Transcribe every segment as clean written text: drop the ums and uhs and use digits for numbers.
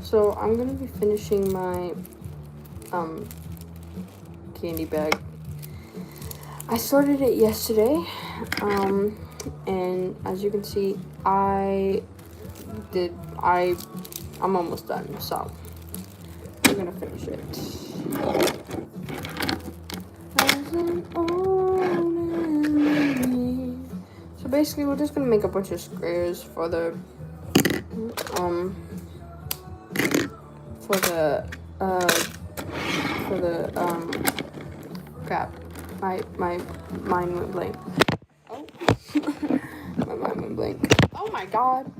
So I'm gonna be finishing my candy bag. I started it yesterday, and as you can see, I'm almost done, so I'm gonna finish it. So basically, we're just gonna make a bunch of squares for the crap. My mind went blank. Oh, my mind went blank. Oh my god.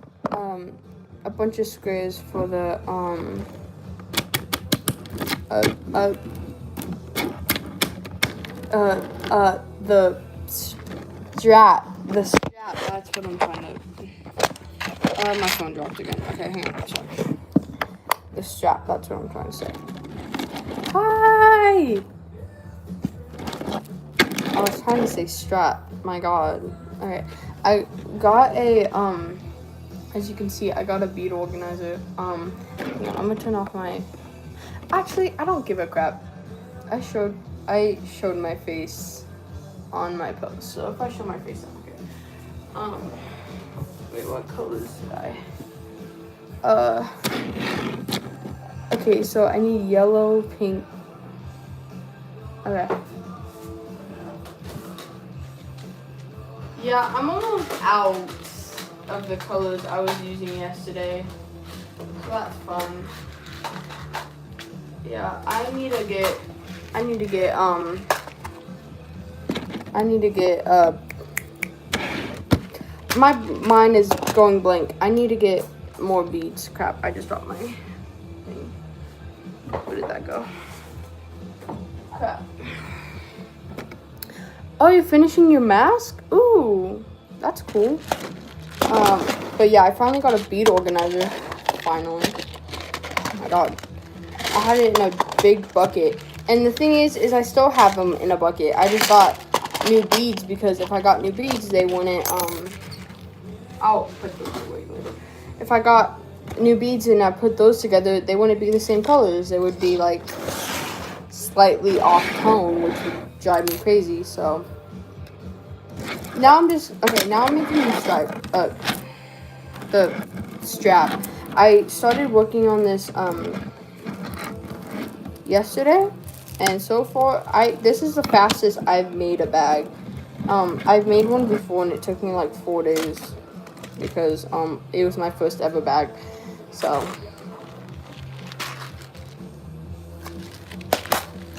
A bunch of squares for the the strap. The strap. That's what I'm trying to. My phone dropped again. Okay, hang on. Sorry. The strap. That's what I'm trying to say. Hi. I was trying to say strap. My god. Okay. I got a as you can see, I got a bead organizer. I'm gonna turn off my. Actually, I don't give a crap. I showed my face on my post, so if I show my face, I don't care. Wait, what colors did I? Okay, so I need yellow, pink. Okay. Yeah, I'm almost out of the colors I was using yesterday, so that's fun. Yeah, I need to get my mind is going blank. I need to get more beads. Crap, I just dropped my thing. Where did that go? Crap. Oh, you're finishing your mask? Ooh, that's cool. But yeah, I finally got a bead organizer. Finally. Oh my god. I had it in a big bucket. And the thing is I still have them in a bucket. I just got new beads because if I got new beads, they wouldn't, I'll put those away later. If I got new beads and I put those together, they wouldn't be the same colors. They would be like slightly off tone, which would drive me crazy. So now I'm making the strap. I started working on this yesterday, and so far this is the fastest I've made a bag. I've made one before and it took me like 4 days because it was my first ever bag. So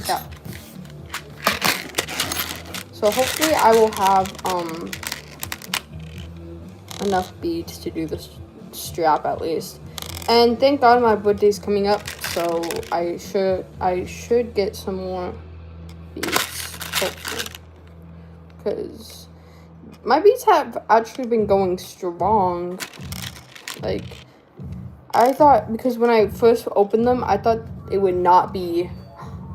yeah. So hopefully I will have enough beads to do the strap at least. And thank God my birthday's coming up, so I should get some more beads, hopefully. Because my beads have actually been going strong. Like, I thought, because when I first opened them, I thought it would not be.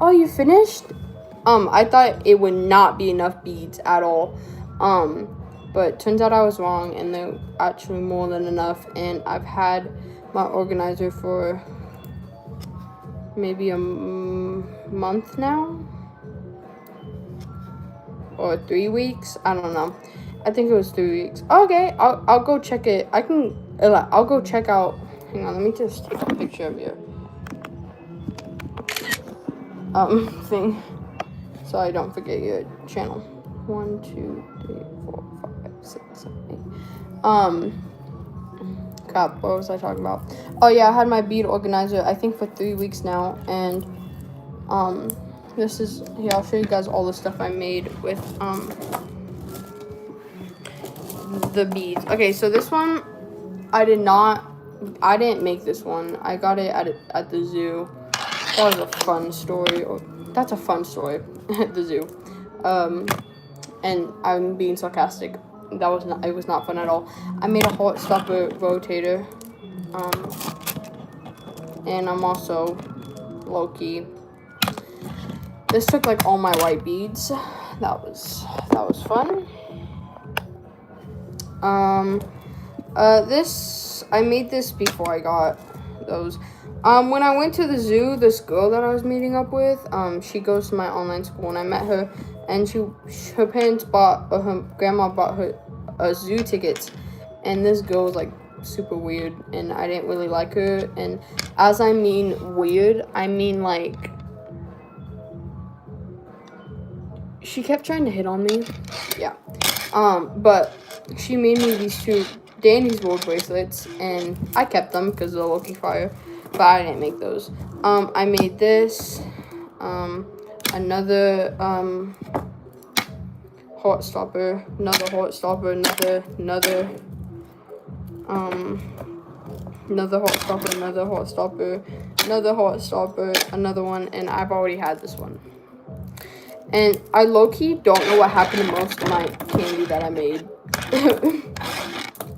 Oh, you finished? I thought it would not be enough beads at all. But turns out I was wrong, and they're actually more than enough. And I've had my organizer for maybe a month now, or 3 weeks. I don't know. I think it was 3 weeks. Okay, I'll go check it. I'll go check out. Hang on, let me just take a picture of your thing, so I don't forget your channel. 1, 2, 3, 4, 5, 6, 7, 8. Crap, what was I talking about? Oh yeah, I had my bead organizer, I think for 3 weeks now, and this is, here, I'll show you guys all the stuff I made with the beads. Okay, so this one I didn't make this one. I got it at the zoo. That was a fun story. That's a fun story at the zoo. And I'm being sarcastic. It was not fun at all. I made a heart stopper rotator. And I'm also low-key. This took like all my white beads. That was fun. I made this before I got those. When I went to the zoo, this girl that I was meeting up with, she goes to my online school, and I met her, and her parents bought, or her grandma bought her zoo tickets, and this girl was like super weird, and I didn't really like her, and as I mean weird, I mean like, she kept trying to hit on me, yeah, but she made me these two Danny's World bracelets, and I kept them because they're looking fire, but I didn't make those. I made this, another, heart stopper, another heart stopper, another heart stopper, another heart stopper, another heart stopper, another one, and I've already had this one. And I low-key don't know what happened to most of my candy that I made.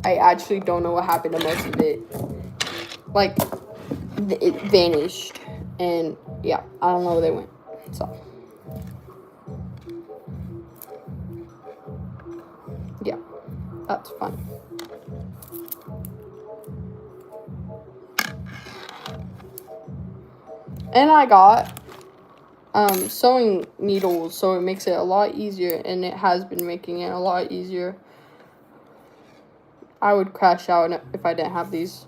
I actually don't know what happened to most of it. Like, it vanished. And, yeah, I don't know where they went. So, yeah, that's fun. And I got sewing needles, so it makes it a lot easier, and it has been making it a lot easier. I would crash out if I didn't have these.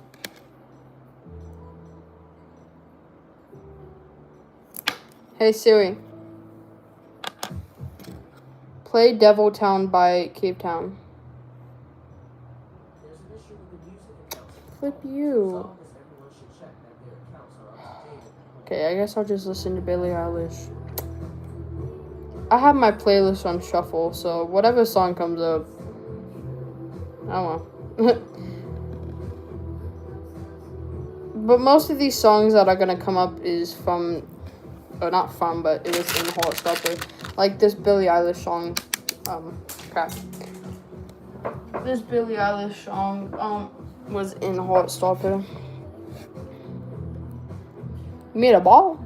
Hey Siri, play Devil Town by Cave Town. Flip you. Okay, I guess I'll just listen to Billie Eilish. I have my playlist on shuffle, so whatever song comes up, I don't know. But most of these songs that are gonna come up is from, or not from, but it was in Heartstopper. Like this Billie Eilish song, crap. This Billie Eilish song, was in Heartstopper. You made a ball?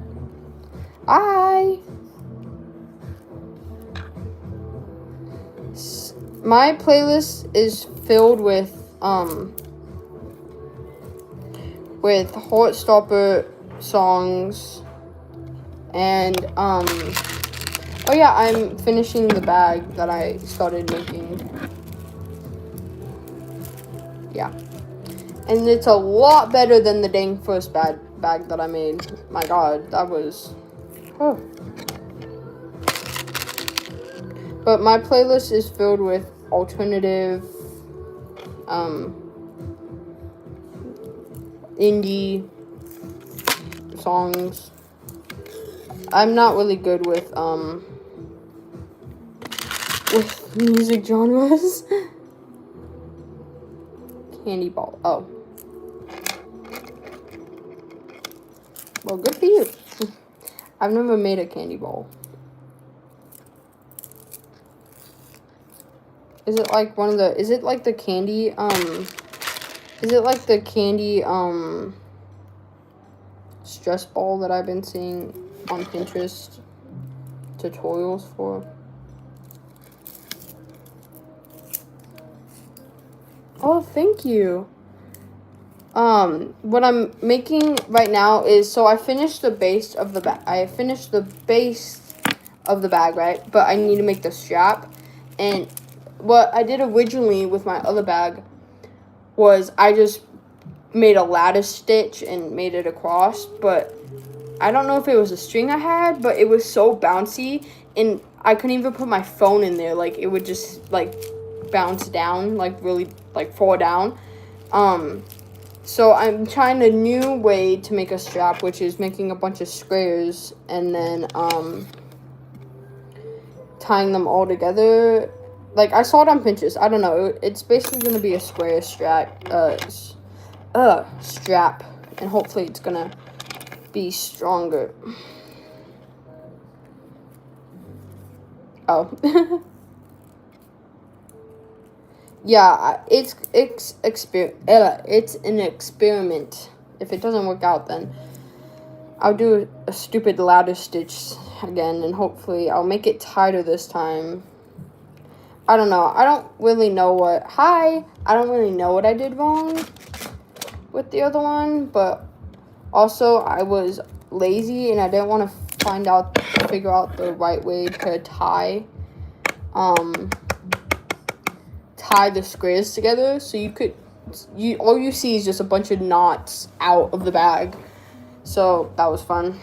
My playlist is filled with Heartstopper songs, and oh yeah, I'm finishing the bag that I started making. Yeah, and it's a lot better than the dang first bag that I made. My God, that was. Oh. But my playlist is filled with alternative, indie songs. I'm not really good with music genres. Candy ball. Oh. Well, good for you. I've never made a candy ball. Is it like one of the, is it like the candy, stress ball that I've been seeing on Pinterest tutorials for? Oh, thank you. What I'm making right now is, so I finished the base of the bag. I finished the base of the bag, right? But I need to make the strap. And what I did originally with my other bag was I just made a lattice stitch and made it across, but I don't know if it was a string I had, but it was so bouncy, and I couldn't even put my phone in there. Like, it would just, like, bounce down, like, really, like, fall down. So I'm trying a new way to make a strap, which is making a bunch of squares and then, tying them all together. Like, I saw it on Pinterest. I don't know. It's basically going to be a square strap, and hopefully it's going to be stronger. Oh. Yeah, it's an experiment. If it doesn't work out, then I'll do a stupid lattice stitch again, and hopefully I'll make it tighter this time. I don't know. I don't really know what... Hi! I don't really know what I did wrong with the other one, but also I was lazy and I didn't want to figure out the right way to tie the squares together, so all you see is just a bunch of knots out of the bag. So that was fun.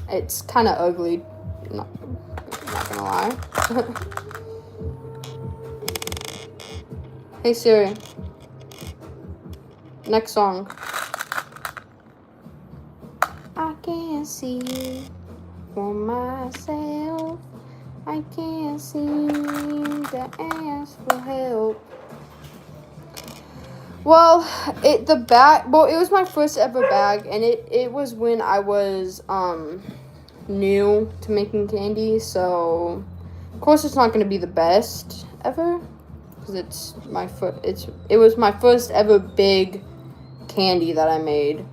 It's kind of ugly, not gonna lie. Hey Siri, next song. I can't see you for myself. I can't seem to ask for help. Well, it was my first ever bag, and it was when I was new to making candy, so of course it's not gonna be the best ever, because it was my first ever big candy that I made.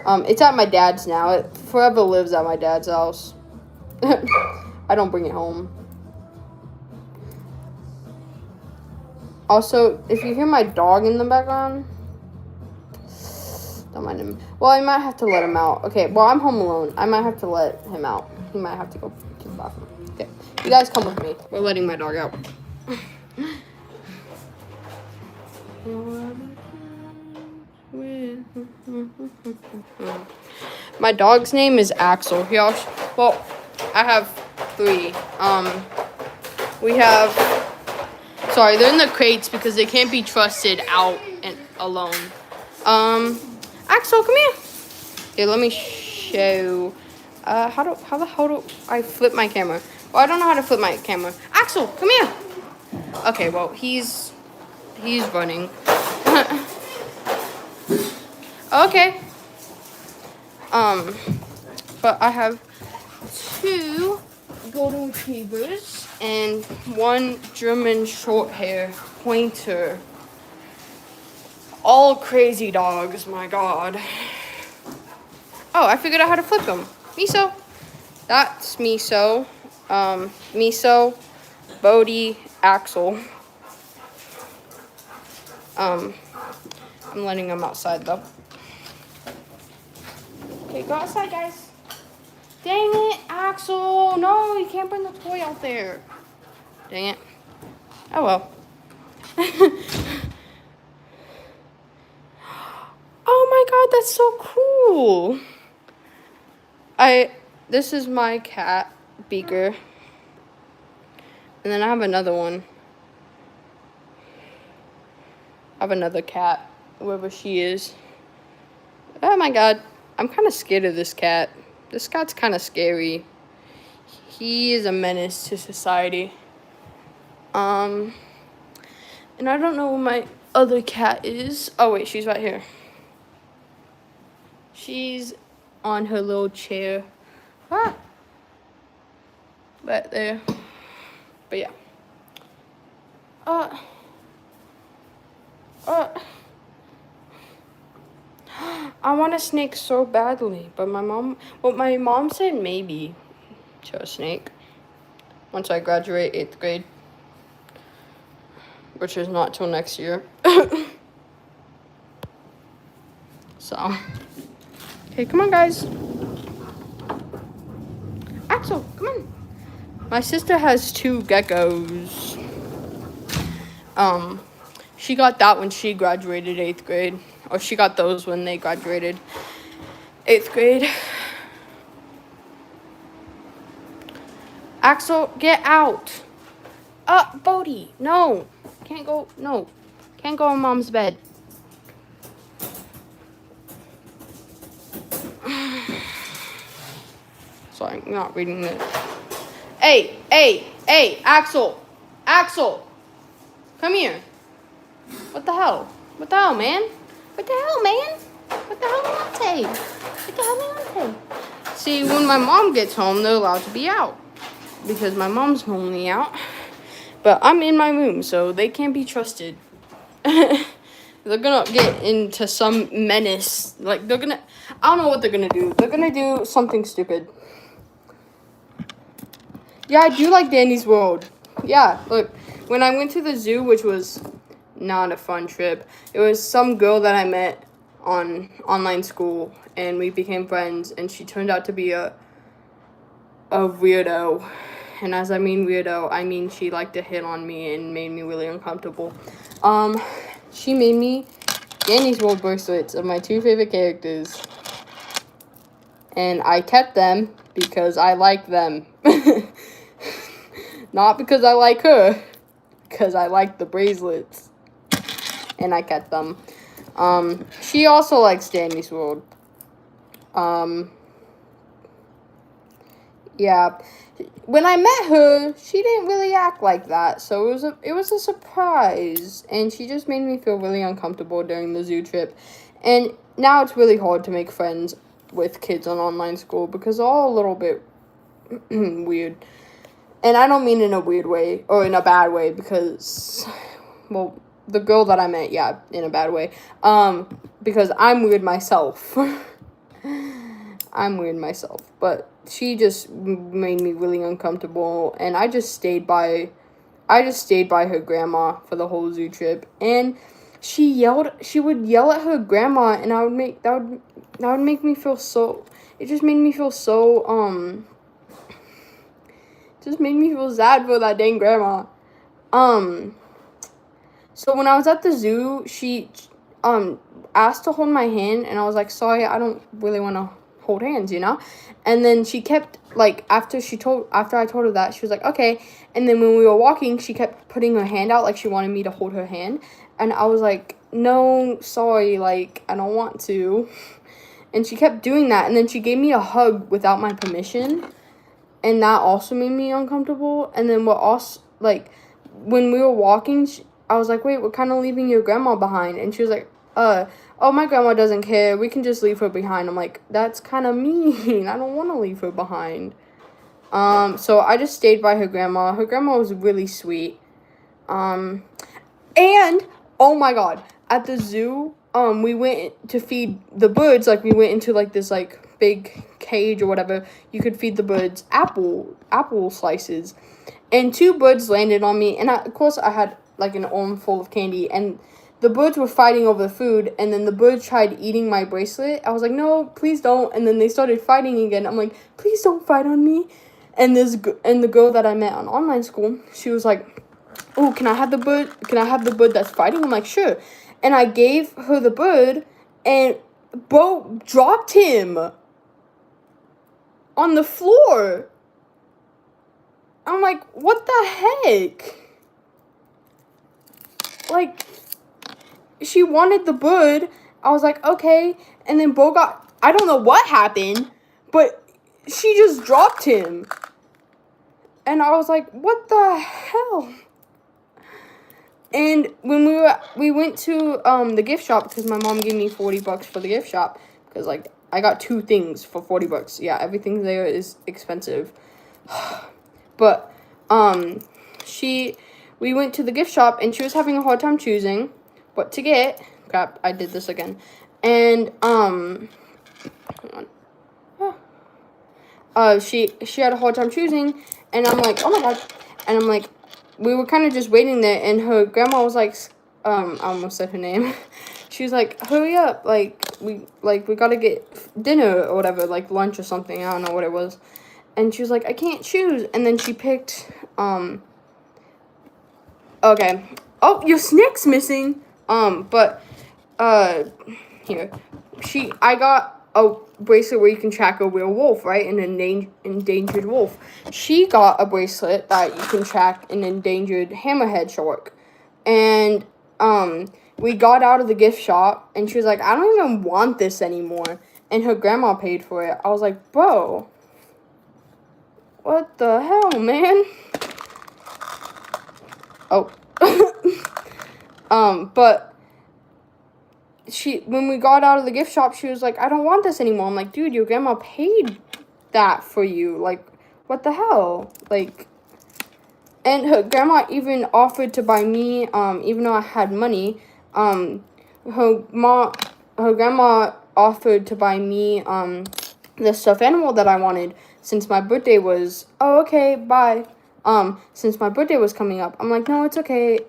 It's at my dad's now. It forever lives at my dad's house. I don't bring it home. Also, if you hear my dog in the background, don't mind him. Well, I might have to let him out. Okay, well, I'm home alone. I might have to let him out. He might have to go to the bathroom. Okay, you guys come with me. We're letting my dog out. My dog's name is Axel. Well, I have 3. Sorry, they're in the crates because they can't be trusted out and alone. Axel, come here. Here, let me show. How the hell do I flip my camera? Well, I don't know how to flip my camera. Axel, come here. Okay, well, he's running. Okay. But I have 2 golden retrievers and 1 German short hair pointer. All crazy dogs, my god. Oh, I figured out how to flip them. Miso. That's Miso. Miso, Bodhi, Axel. I'm letting them outside though. Okay, go outside, guys. Dang it, Axel. No, you can't bring the toy out there. Dang it. Oh, well. Oh, my God, that's so cool. This is my cat, Beaker. And then I have another one. I have another cat, whoever she is. Oh, my God. I'm kind of scared of this cat. This cat's kind of scary. He is a menace to society. And I don't know where my other cat is. Oh, wait, she's right here. She's on her little chair. Ah! Right there. But yeah. I want a snake so badly, but my mom said maybe to a snake once I graduate 8th grade, which is not till next year. So, okay, come on, guys. Axel, come on. My sister has 2 geckos. She got that when she graduated 8th grade. Or she got those when they graduated 8th grade. Axel, get out. Bodhi, no. Can't go in Mom's bed. Sorry, I'm not reading this. Hey, Axel. Axel. Come here. What the hell, man? What the hell, man? What the hell, Monte? What the hell, Monte? See, when my mom gets home, they're allowed to be out. Because my mom's only out. But I'm in my room, so they can't be trusted. They're gonna get into some menace. Like, I don't know what they're gonna do. They're gonna do something stupid. Yeah, I do like Danny's World. yeah, look, when I went to the zoo, which was not a fun trip, it was some girl that I met on online school, and we became friends, and she turned out to be a weirdo. And as I mean weirdo, I mean she liked to hit on me and made me really uncomfortable. She made me Danny's World bracelets of my two favorite characters. And I kept them because I like them. Not because I like her. Because I like the bracelets. And I kept them. She also likes Danny's World. Yeah. When I met her, she didn't really act like that, so it was a surprise, and she just made me feel really uncomfortable during the zoo trip. And now it's really hard to make friends with kids on online school because they're all a little bit weird. And I don't mean in a weird way or in a bad way because, well, the girl that I met, yeah, in a bad way. Because I'm weird myself. I'm weird myself, but she just made me really uncomfortable, and I just stayed by her grandma for the whole zoo trip, and she would yell at her grandma, and that would make me feel so, it just made me feel so, just made me feel sad for that dang grandma. So when I was at the zoo, she, asked to hold my hand, and I was like, sorry, I don't really want to hold hands, you know? And then she kept, like, after I told her that, she was like, okay. And then when we were walking, she kept putting her hand out like she wanted me to hold her hand. And I was like, no, sorry, like, I don't want to. And she kept doing that. And then she gave me a hug without my permission. And that also made me uncomfortable. And then like, when we were walking, I was like, wait, we're kind of leaving your grandma behind. And she was like, oh, my grandma doesn't care. We can just leave her behind. I'm like, that's kind of mean. I don't want to leave her behind. So I just stayed by her grandma. Her grandma was really sweet. And, oh my God, at the zoo, we went to feed the birds. Like, we went into, like, this, like, big cage or whatever. You could feed the birds apple slices. And 2 birds landed on me. And, of course, I had, like, an arm full of candy. And the birds were fighting over the food, and then the birds tried eating my bracelet. I was like, no, please don't. And then they started fighting again. I'm like, please don't fight on me. And the girl that I met on online school, she was like, oh, can I have the bird that's fighting? I'm like, sure. And I gave her the bird, and bro dropped him on the floor. I'm like, what the heck? Like, she wanted the bird. I was like, okay. And then I don't know what happened, but she just dropped him. And I was like, what the hell? And when we went to the gift shop, because my mom gave me $40 for the gift shop, because, like, I got 2 things for $40. Yeah, everything there is expensive. But we went to the gift shop, and she was having a hard time choosing what to get. Crap, I did this again. And hang on. She had a hard time choosing, and I'm like, oh my God. And I'm like, we were kind of just waiting there, and her grandma was like, I almost said her name. She was like, hurry up, we gotta get dinner or whatever, like lunch or something. I don't know what it was. And she was like, I can't choose. And then she picked, okay. Oh, your snake's missing. Here. I got a bracelet where you can track a real wolf, right? An endangered wolf. She got a bracelet that you can track an endangered hammerhead shark. And, we got out of the gift shop, and she was like, I don't even want this anymore. And her grandma paid for it. I was like, bro, what the hell, man? Oh. But when we got out of the gift shop, she was like, I don't want this anymore. I'm like, dude, your grandma paid that for you. Like, what the hell? Like, and her grandma even offered to buy me, even though I had money, her grandma offered to buy me, the stuffed animal that I wanted, since my birthday was, oh, okay, bye. since my birthday was coming up. I'm like, no, it's okay.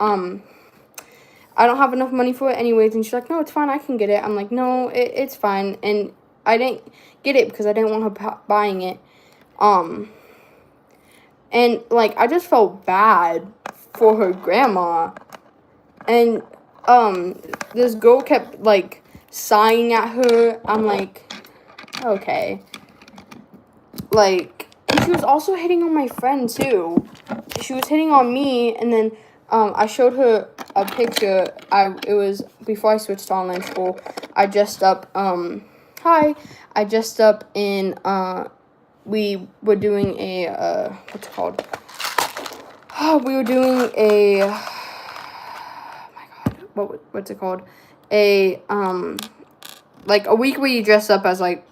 I don't have enough money for it anyways. And she's like, no, it's fine. I can get it. I'm like, no, it's fine. And I didn't get it because I didn't want her buying it. And, like, I just felt bad for her grandma. And, this girl kept, like, sighing at her. I'm like, okay. Like, and she was also hitting on my friend, too. She was hitting on me, and then, I showed her a picture. It was before I switched to online school. I dressed up, I dressed up in, we were doing a, what's it called? We were doing a, oh my god, what's it called? Like a week where you dress up as like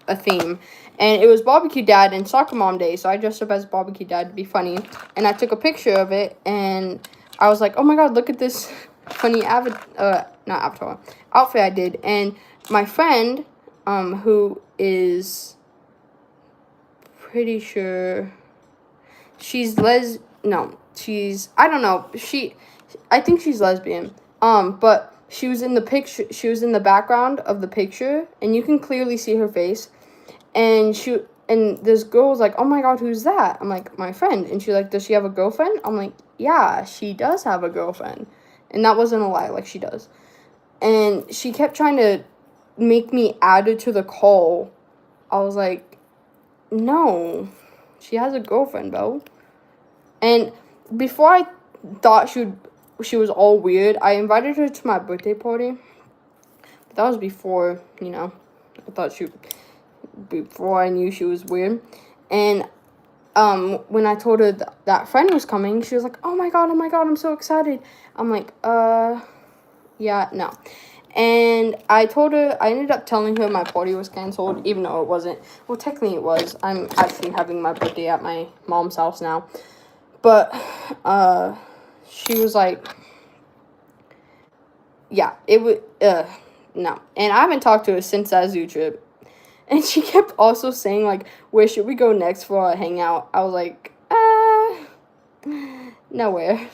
a theme. And it was barbecue dad and soccer mom day, so I dressed up as barbecue dad to be funny. And I took a picture of it, and I was like, oh my god, look at this funny outfit I did. And my friend, who is pretty sure I don't know. I think she's lesbian. But she was in the picture. She was in the background of the picture, and you can clearly see her face. And this girl was like, oh my god, who's that? I'm like, my friend. And she's like, does she have a girlfriend? I'm like, yeah, she does have a girlfriend. And that wasn't a lie, like she does. And she kept trying to make me add her to the call. I was like, no, she has a girlfriend, bro. And before I thought she was all weird, I invited her to my birthday party. But that was before, before I knew she was weird. And when I told her that friend was coming, she was like, oh my god, I'm so excited. I'm like, yeah, no. And I ended up telling her my party was canceled, even though it wasn't. Well, technically it was. I'm actually having my birthday at my mom's house now. But, she was like, yeah, it would, no. And I haven't talked to her since that zoo trip. And she kept also saying, like, where should we go next for a hangout? I was like, nowhere.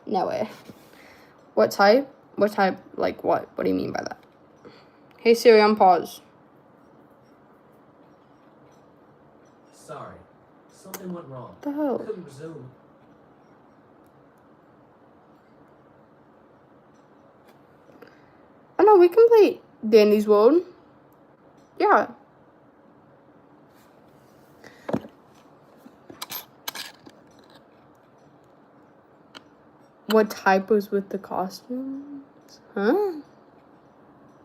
Nowhere. What type? What type, like, what? What do you mean by that? Hey, Siri, on pause. Sorry. Something went wrong. What the hell? Couldn't resume. Oh, no, we can play Dandy's World. Yeah. What type was with the costumes? Huh?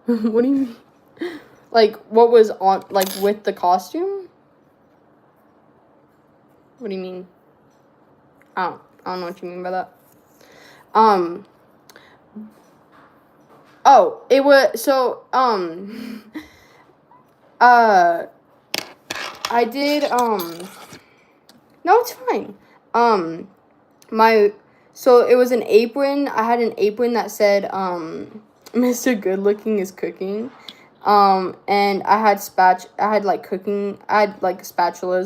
What do you mean? Like, what was on, like, with the costume? What do you mean? I don't know what you mean by that. Oh, it was, so, I did, no, it's fine. So it was an apron. I had an apron that said, Mr. Good Looking is cooking. And I had spatulas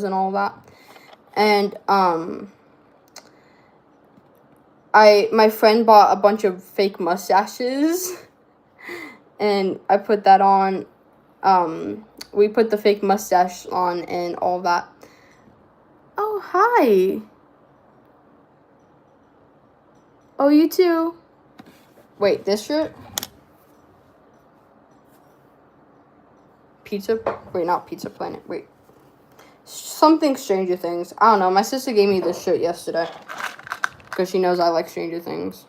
and all that. And, my friend bought a bunch of fake mustaches. And I put that on, we put the fake mustache on and all that. Oh, hi. Oh, you too. Wait, this shirt? Not Pizza Planet. Wait. Something Stranger Things. I don't know. My sister gave me this shirt yesterday. Because she knows I like Stranger Things.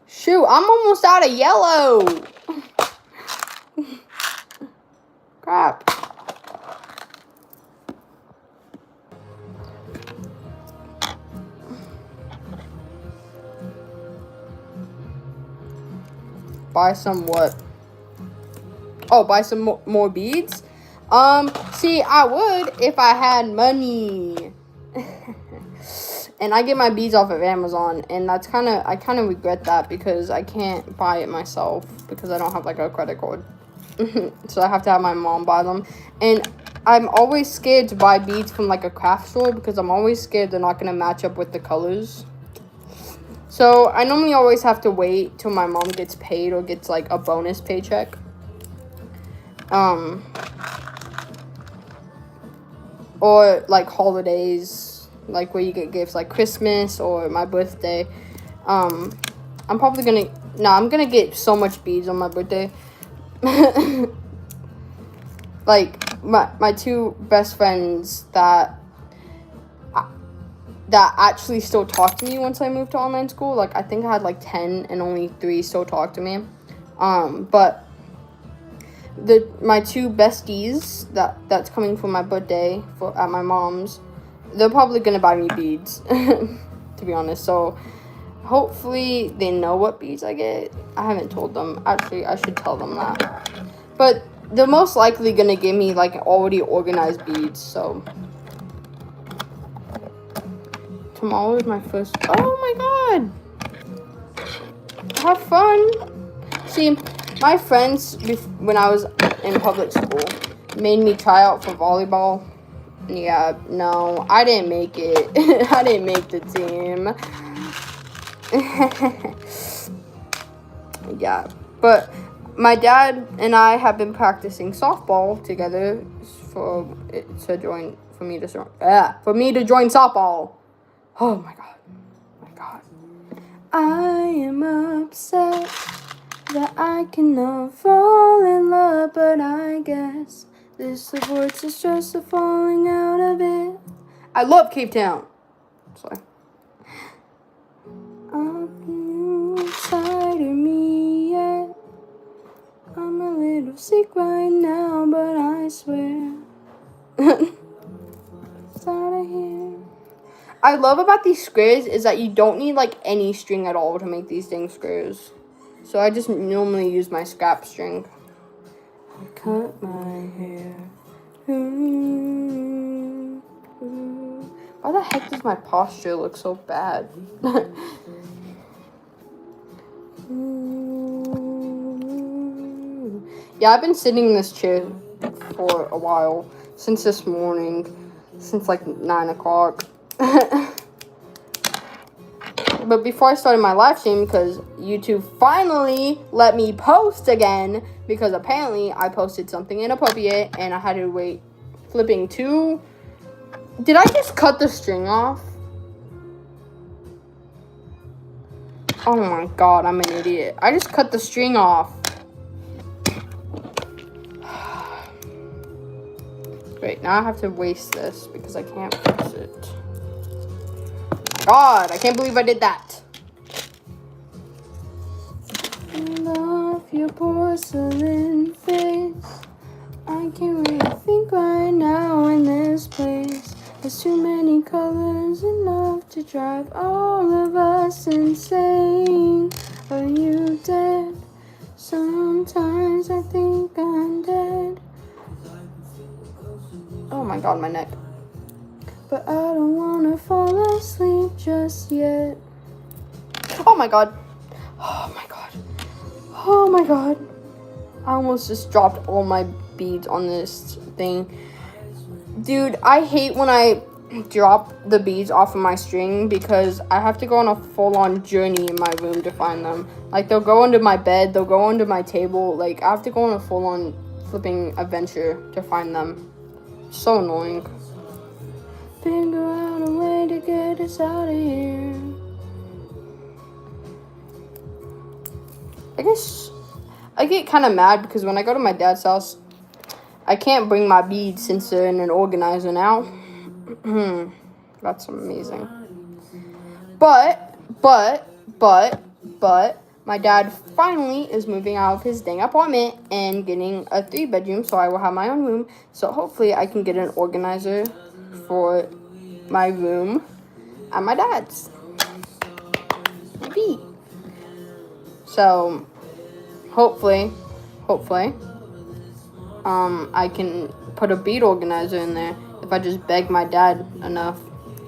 Shoot, I'm almost out of yellow. Crap. Buy some what? Oh, buy some more beads? See, I would if I had money. And I get my beads off of Amazon, and I kind of regret that because I can't buy it myself because I don't have, like, a credit card. So I have to have my mom buy them. And I'm always scared to buy beads from like a craft store because I'm always scared they're not gonna match up with the colors. So I normally always have to wait till my mom gets paid or gets like a bonus paycheck. Or like holidays, like where you get gifts like Christmas or my birthday. I'm probably gonna, I'm gonna get so much beads on my birthday. Like my two best friends that actually still talk to me once I moved to online school. Like I think I had like 10 and only 3 still talk to me. But my two besties that's coming for my birthday at my mom's, they're probably gonna buy me beads, to be honest. So hopefully they know what beads I get. I haven't told them. Actually, I should tell them that. But they're most likely gonna give me like already organized beads. So tomorrow is my first. Oh my god! Have fun. See, my friends when I was in public school made me try out for volleyball. Yeah, no, I didn't make it. I didn't make the team. Yeah, but my dad and I have been practicing softball together for me to join softball. Oh my god. My god. I am upset that I cannot fall in love, but I guess this divorce is just a falling out of it. I love Cape Town. Sorry. Inside of me yet. I'm a little sick right now, but I swear. It's out of here. I love about these squares is that you don't need like any string at all to make these dang squares. So I just normally use my scrap string. I cut my hair. Why the heck does my posture look so bad? Yeah, I've been sitting in this chair for a while. Since this morning. Since like 9 o'clock. But before I started my live stream, because YouTube finally let me post again, because apparently I posted something inappropriate and I had to wait flipping 2. Did I just cut the string off? Oh my god, I'm an idiot. I just cut the string off. Great, now I have to waste this because I can't fix it. God, I can't believe I did that. I love your porcelain face. I can't really think right now in this place. There's too many colors, enough to drive all of us insane. Are you dead? Sometimes I think I'm dead. Oh my god, my neck. But I don't wanna fall asleep just yet. Oh my god. Oh my god. Oh my god. I almost just dropped all my beads on this thing. Dude, I hate when I drop the beads off of my string because I have to go on a full-on journey in my room to find them. Like, they'll go under my bed, they'll go under my table. Like, I have to go on a full-on flipping adventure to find them. So annoying. Figure out a way to get us out of here. I guess I get kind of mad because when I go to my dad's house, I can't bring my beads since they're in an organizer now. That's amazing. But, my dad finally is moving out of his dang apartment and getting a 3-bedroom, so I will have my own room. So hopefully I can get an organizer for my room at my dad's. Maybe. So hopefully, I can put a bead organizer in there if I just beg my dad enough,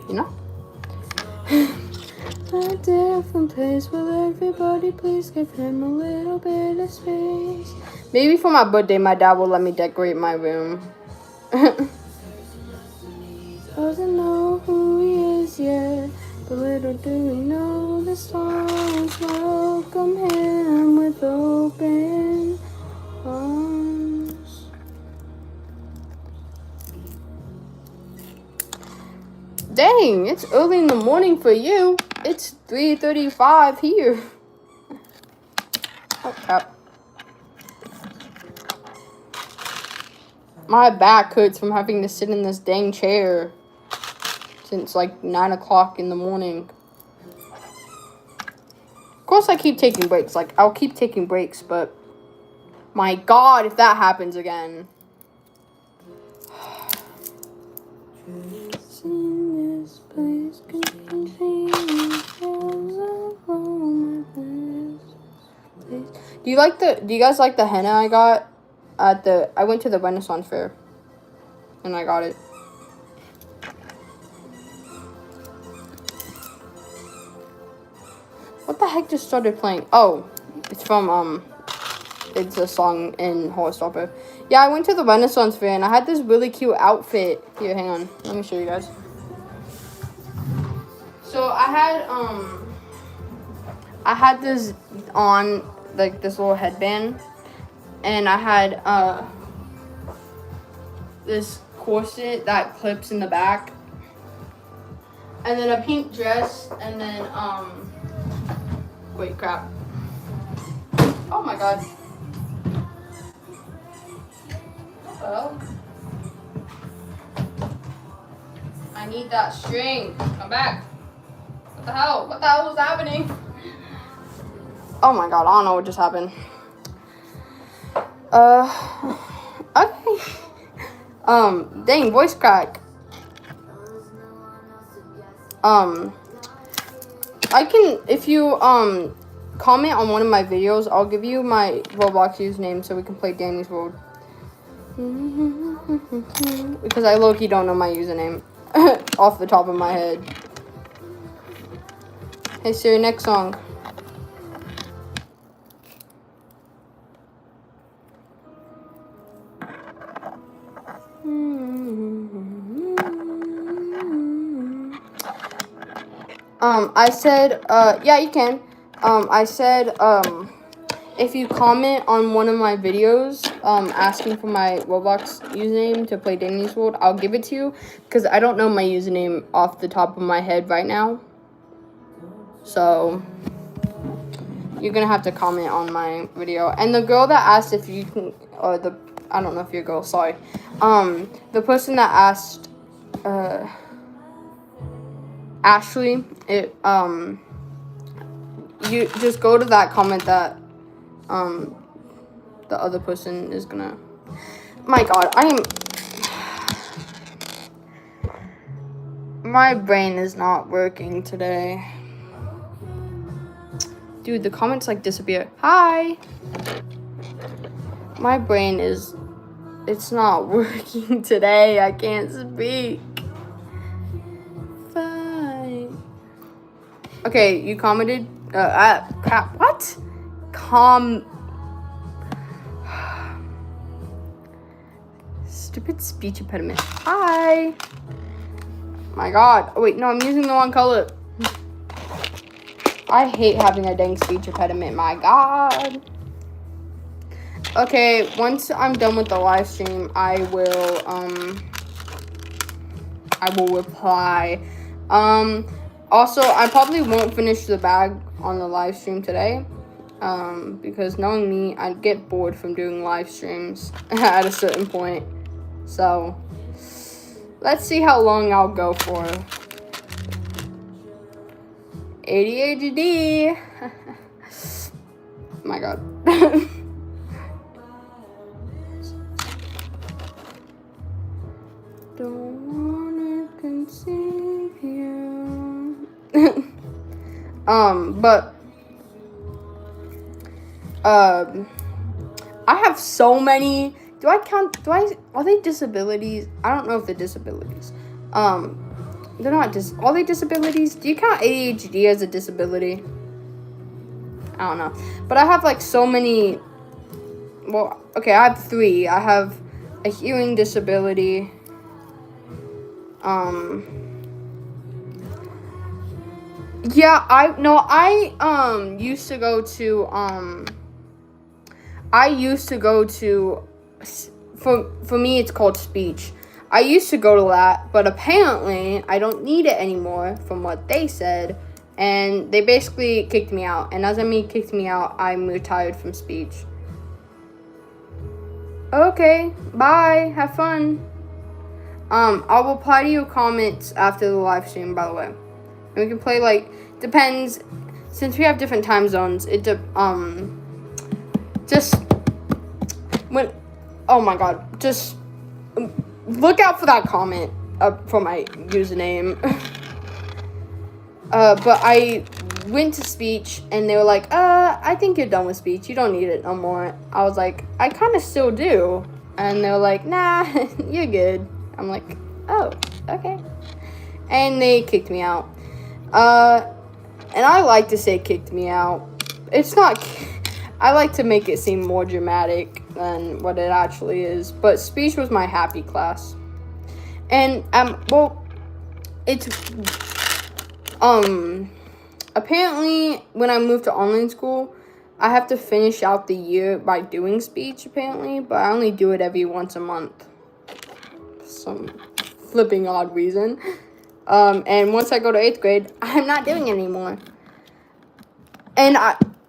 you know? A different place, will everybody please give him a little bit of space? Maybe for my birthday, my dad will let me decorate my room. Doesn't know who he is yet, but little do we know the stars welcome him with open arms. Dang, it's early in the morning for you. It's 3:35 here. Oh, crap. My back hurts from having to sit in this dang chair since like 9 o'clock in the morning. Of course I keep taking breaks. Like, I'll keep taking breaks, but my God, if that happens again. Do you guys like the henna I got at I went to the Renaissance Fair and I got it. What the heck just started playing? Oh, it's from it's a song in Horror Stopper. Yeah, I went to the Renaissance Fair and I had this really cute outfit. Here, hang on. Let me show you guys. So I had this on, like this little headband, and I had this corset that clips in the back, and then a pink dress, and then wait, crap. Oh my God. What the hell? I need that string. Come back. What the hell? What the hell is happening? Oh my God, I don't know what just happened. Okay. Dang, voice crack. I can, if you, comment on one of my videos, I'll give you my Roblox username so we can play Danny's World. Because I low-key don't know my username off the top of my head. Hey Siri, next song. I said, yeah, you can. I said, if you comment on one of my videos, asking for my Roblox username to play Danny's World, I'll give it to you, because I don't know my username off the top of my head right now. So, you're gonna have to comment on my video. And the girl that asked if you can, or I don't know if you're a girl, sorry. The person that asked, Ashley, you just go to that comment that, the other person is gonna, my God, my brain is not working today. Dude, the comments like disappear. Hi! My brain it's not working today. I can't speak. Fine. Okay, you commented, crap, what? Stupid speech impediment. Hi! My God. Oh, wait, no, I'm using the wrong color. I hate having a dang speech impediment, my God. Okay, once I'm done with the live stream, I will reply. Also, I probably won't finish the bag on the live stream today. Because knowing me, I'd get bored from doing live streams at a certain point. So, let's see how long I'll go for. ADHD. My God. Don't wanna conceive you. But I have so many. Are they disabilities? I don't know if they're disabilities. They're not are they disabilities? Do you count ADHD as a disability? I don't know. But I have like so many. Well, okay, I have 3. I have a hearing disability. Yeah, I used to go to for me it's called speech. I used to go to that, but apparently I don't need it anymore from what they said, and they basically kicked me out. And as I mean kicked me out, I'm retired from speech. Okay, bye, have fun. I'll reply to your comments after the live stream, by the way. And we can play, like, depends, since we have different time zones, just, when, oh my god, just, look out for that comment, for my username. But I went to speech, and they were like, I think you're done with speech, you don't need it no more. I was like, I kind of still do. And they were like, nah, you're good. I'm like, oh, okay. And they kicked me out. And I like to say kicked me out. It's not, I like to make it seem more dramatic than what it actually is. But speech was my happy class. And, well, it's, apparently when I moved to online school, I have to finish out the year by doing speech, apparently. But I only do it every once a month. Some flipping odd reason. And once I go to 8th grade, I'm not doing it anymore. And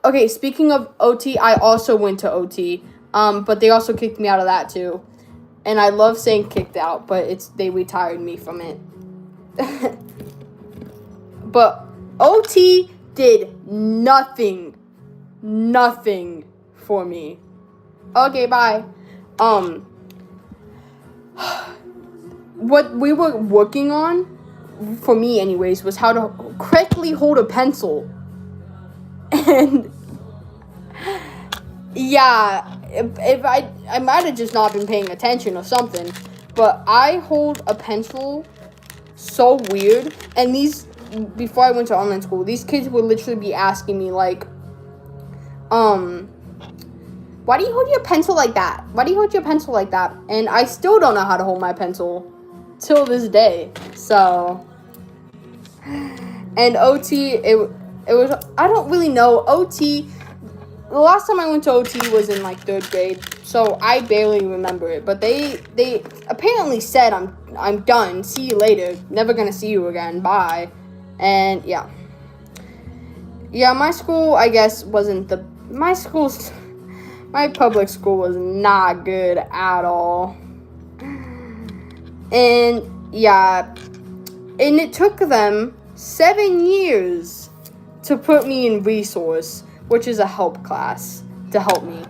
okay, speaking of OT, I also went to OT. But they also kicked me out of that too. And I love saying kicked out, but they retired me from it. But OT did nothing for me. Okay, bye. What we were working on, for me anyways, was how to correctly hold a pencil. And yeah, if I might have just not been paying attention or something, but I hold a pencil so weird. And before I went to online school, these kids would literally be asking me like, why do you hold your pencil like that? Why do you hold your pencil like that? And I still don't know how to hold my pencil till this day. So, and OT, it was, I don't really know. OT, the last time I went to OT was in like 3rd grade, so I barely remember it. But they apparently said I'm done. See you later. Never gonna see you again. Bye. And yeah, my school, I guess, my public school was not good at all. And yeah, and it took them 7 years to put me in resource, which is a help class, to help me.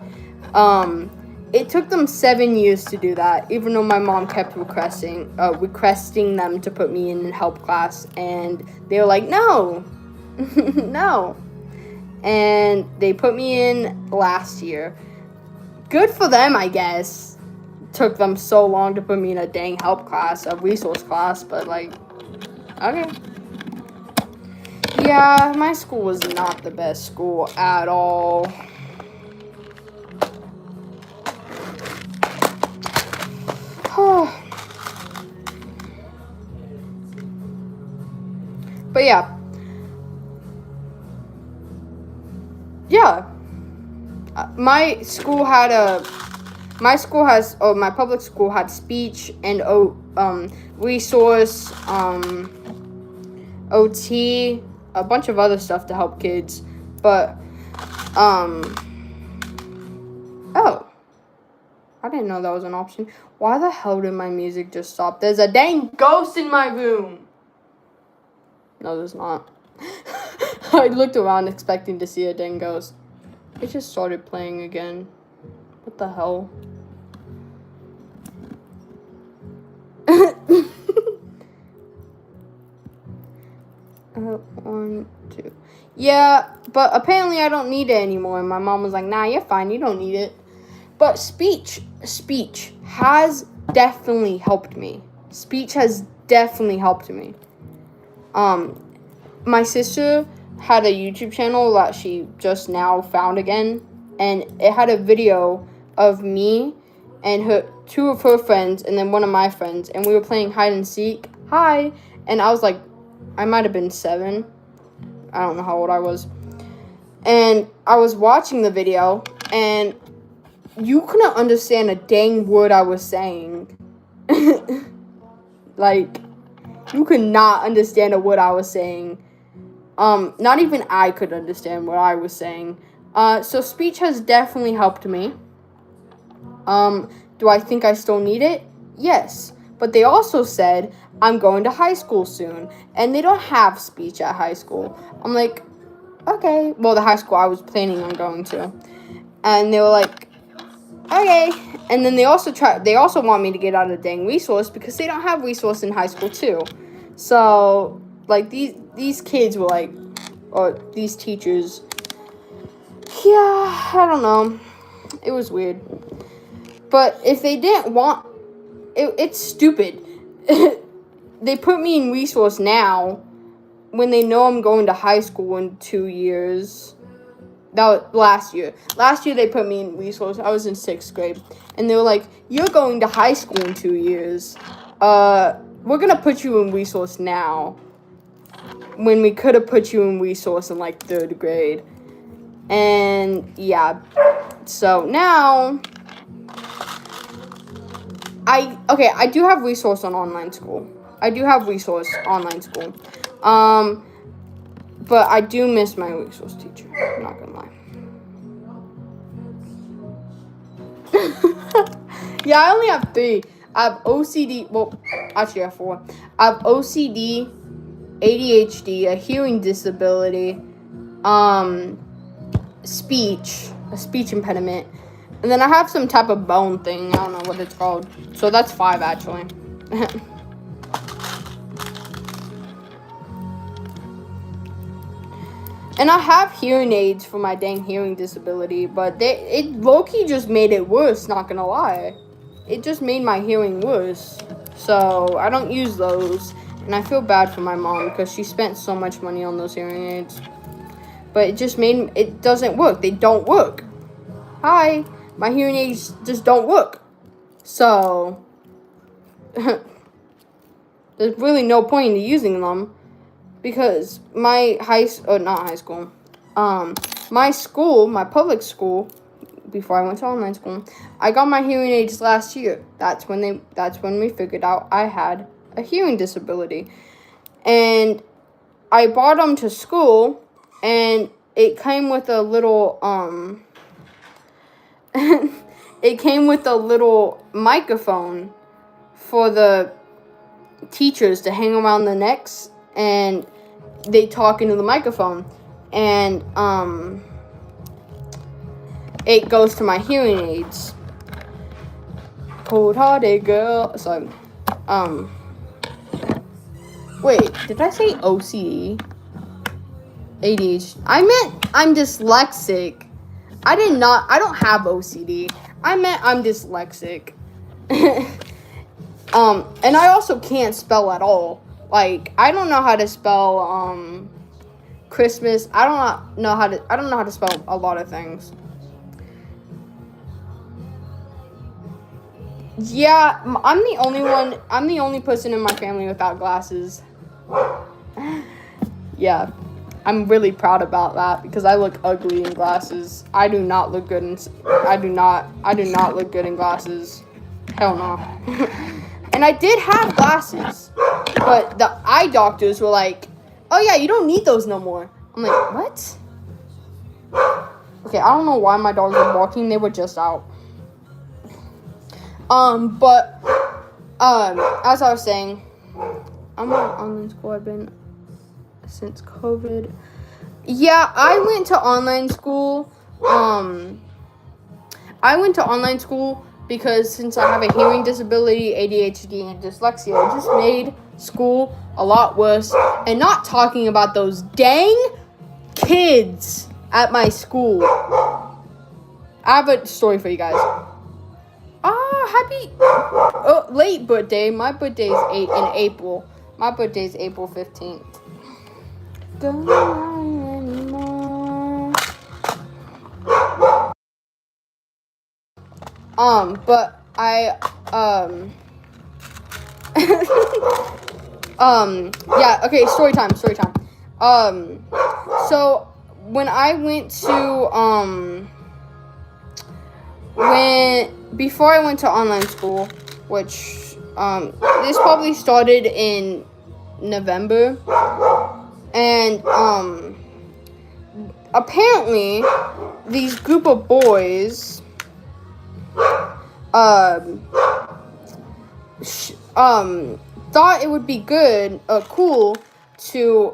It took them 7 years to do that, even though my mom kept requesting them to put me in help class, and they were like, no, no. And they put me in last year. Good for them, I guess. Took them so long to put me in a dang help class, a resource class, but like, okay. Yeah, my school was not the best school at all. But yeah. Yeah. My public school had speech and resource, OT, a bunch of other stuff to help kids. But, oh, I didn't know that was an option. Why the hell did my music just stop? There's a dang ghost in my room. No, there's not. I looked around expecting to see a dang ghost. It just started playing again. What the hell? 1, 2. Yeah, but apparently I don't need it anymore. And my mom was like, nah, you're fine. You don't need it. But speech has definitely helped me. Speech has definitely helped me. My sister had a YouTube channel that she just now found again, and it had a video of me and two of her friends, and then one of my friends, and we were playing hide and seek. Hi, and I was like, I might have been 7. I don't know how old I was. And I was watching the video, and you couldn't understand a dang word I was saying. Like, you could not understand a word I was saying. Not even I could understand what I was saying. So speech has definitely helped me. Do I think I still need it? Yes. But they also said, I'm going to high school soon, and they don't have speech at high school. I'm like, okay. Well, the high school I was planning on going to. And they were like, okay. And then they also want me to get out of the dang resource because they don't have resource in high school too. So, like, these kids were like, or these teachers, yeah, I don't know. It was weird. But if they didn't want, it's stupid. They put me in resource now when they know I'm going to high school in 2 years. That was last year. Last year they put me in resource. I was in 6th grade. And they were like, you're going to high school in 2 years. We're going to put you in resource now. When we could have put you in resource in like 3rd grade. And yeah. So now I do have resource on online school. But I do miss my resource teacher. I'm not gonna lie. Yeah, I only have 3. I have OCD. Well, actually I have 4. I have OCD, ADHD, a hearing disability, a speech impediment, and then I have some type of bone thing. I don't know what it's called. So that's 5 actually. And I have hearing aids for my dang hearing disability, but it low-key just made it worse, not gonna lie. It just made my hearing worse. So I don't use those, and I feel bad for my mom because she spent so much money on those hearing aids. But it doesn't work. They don't work. Hi, my hearing aids just don't work. So there's really no point in using them. Because my my public school, before I went to online school, I got my hearing aids last year. That's when we figured out I had a hearing disability. And I brought them to school, and it came with a little, it came with a little microphone for the teachers to hang around their necks. And they talk into the microphone, and it goes to my hearing aids. Cold-hearted girl. So, wait, did I say OCD? ADHD. I meant I'm dyslexic. I don't have OCD. I meant I'm dyslexic. And I also can't spell at all. Like, I don't know how to spell, Christmas. I don't know how to spell a lot of things. Yeah, I'm the only person in my family without glasses. Yeah, I'm really proud about that because I look ugly in glasses. I do not look good in glasses. Hell no. And I did have glasses, but the eye doctors were like, oh yeah, you don't need those no more. I'm like, what? Okay, I don't know why my dogs were barking. They were just out. But as I was saying, I'm on online school. I've been since COVID. Yeah, I went to online school. Because since I have a hearing disability, ADHD, and dyslexia, it just made school a lot worse. And not talking about those dang kids at my school. I have a story for you guys. Late birthday. My birthday is in April. My birthday is April 15th. Don't lie anymore. But Yeah, okay, story time. So when I went to, before I went to online school, which, this probably started in November, and, apparently, these group of boys, thought it would be cool to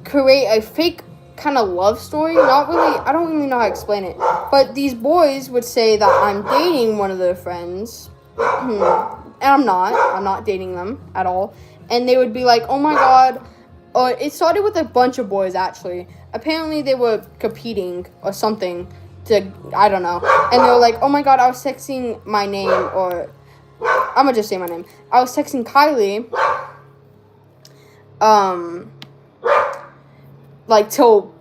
create a fake kind of love story. Not really, I don't really know how to explain it. But these boys would say that I'm dating one of their friends. And I'm not dating them at all. And they would be like, oh my god. It started with a bunch of boys, actually. Apparently they were competing or something I don't know. And they were like, oh my god, I was texting my name, or I'm gonna just say my name. I was texting Kylie, like till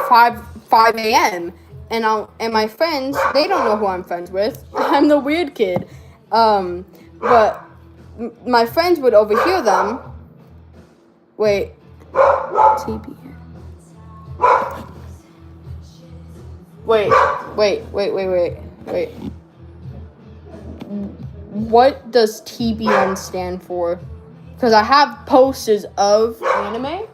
5 a.m. and my friends, they don't know who I'm friends with. I'm the weird kid. But my friends would overhear them. Wait. TBN. Wait. What does TBN stand for? Because I have posters of anime.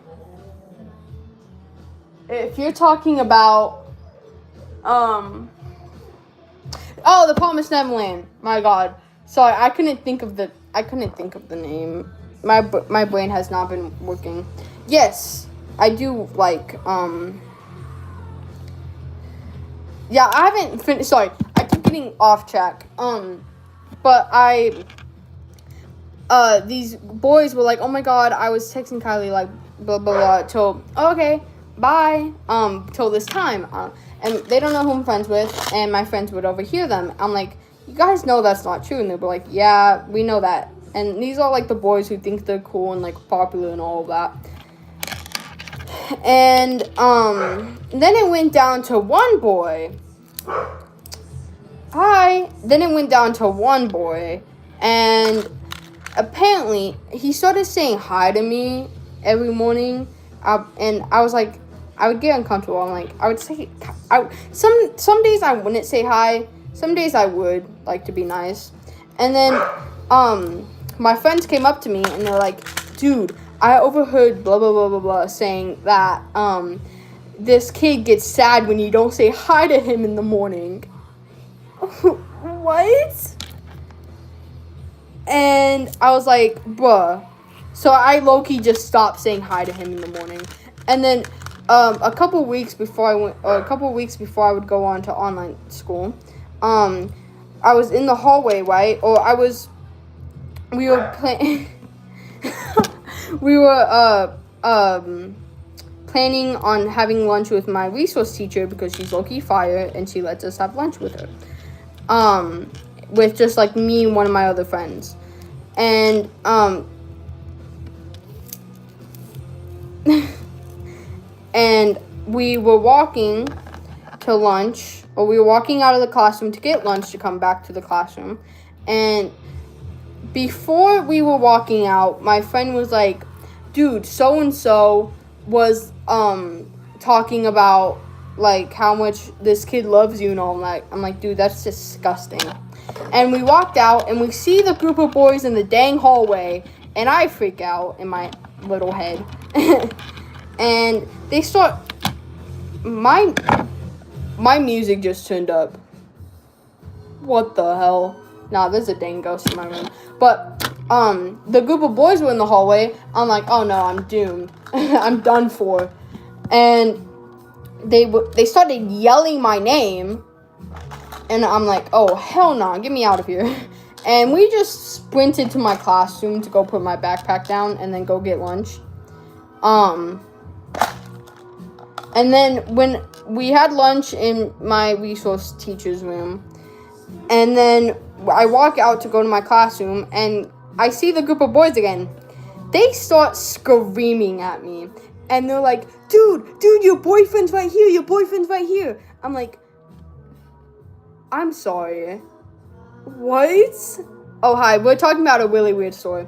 If you're talking about, the Promised Neverland. My God. Sorry, I couldn't think of the name. My brain has not been working. Yes, I do like, yeah, I haven't finished. Sorry, I keep getting off track. But these boys were like, oh my god, I was texting Kylie, like, blah, blah, blah, till, okay, bye, till this time. And they don't know who I'm friends with, and my friends would overhear them. I'm like, you guys know that's not true. And they'd be like, yeah, we know that. And these are, like, the boys who think they're cool and, like, popular and all of that. And, then it went down to one boy. Then it went down to one boy, and apparently he started saying hi to me every morning, and I was like, I would get uncomfortable. I'm like, I would say, some days I wouldn't say hi, some days I would, like, to be nice. And then my friends came up to me and they're like, dude, I overheard blah blah blah blah blah saying that this kid gets sad when you don't say hi to him in the morning. What? And I was like, bruh. So I low-key just stopped saying hi to him in the morning. And then a couple weeks before I would go on to online school, I was in the hallway, right? We were playing we were planning on having lunch with my resource teacher because she's low-key fire and she lets us have lunch with her. With just like me and one of my other friends. And and we were walking to lunch, or we were walking out of the classroom to get lunch to come back to the classroom. And before we were walking out, my friend was like, dude, so and so was talking about like how much this kid loves you and all that. I'm like, dude, that's disgusting. And we walked out and we see the group of boys in the dang hallway, and I freak out in my little head. And they start, my music just turned up. What the hell? Nah, there's a dang ghost in my room. But the group of boys were in the hallway. I'm like, oh no, I'm doomed. I'm done for. And they started yelling my name, and I'm like, oh hell no, get me out of here. And we just sprinted to my classroom to go put my backpack down and then go get lunch. And then when we had lunch in my resource teacher's room, and then I walk out to go to my classroom, and I see the group of boys again. They start screaming at me. And they're like, dude, your boyfriend's right here. I'm like, I'm sorry. What? Oh, hi. We're talking about a really weird story.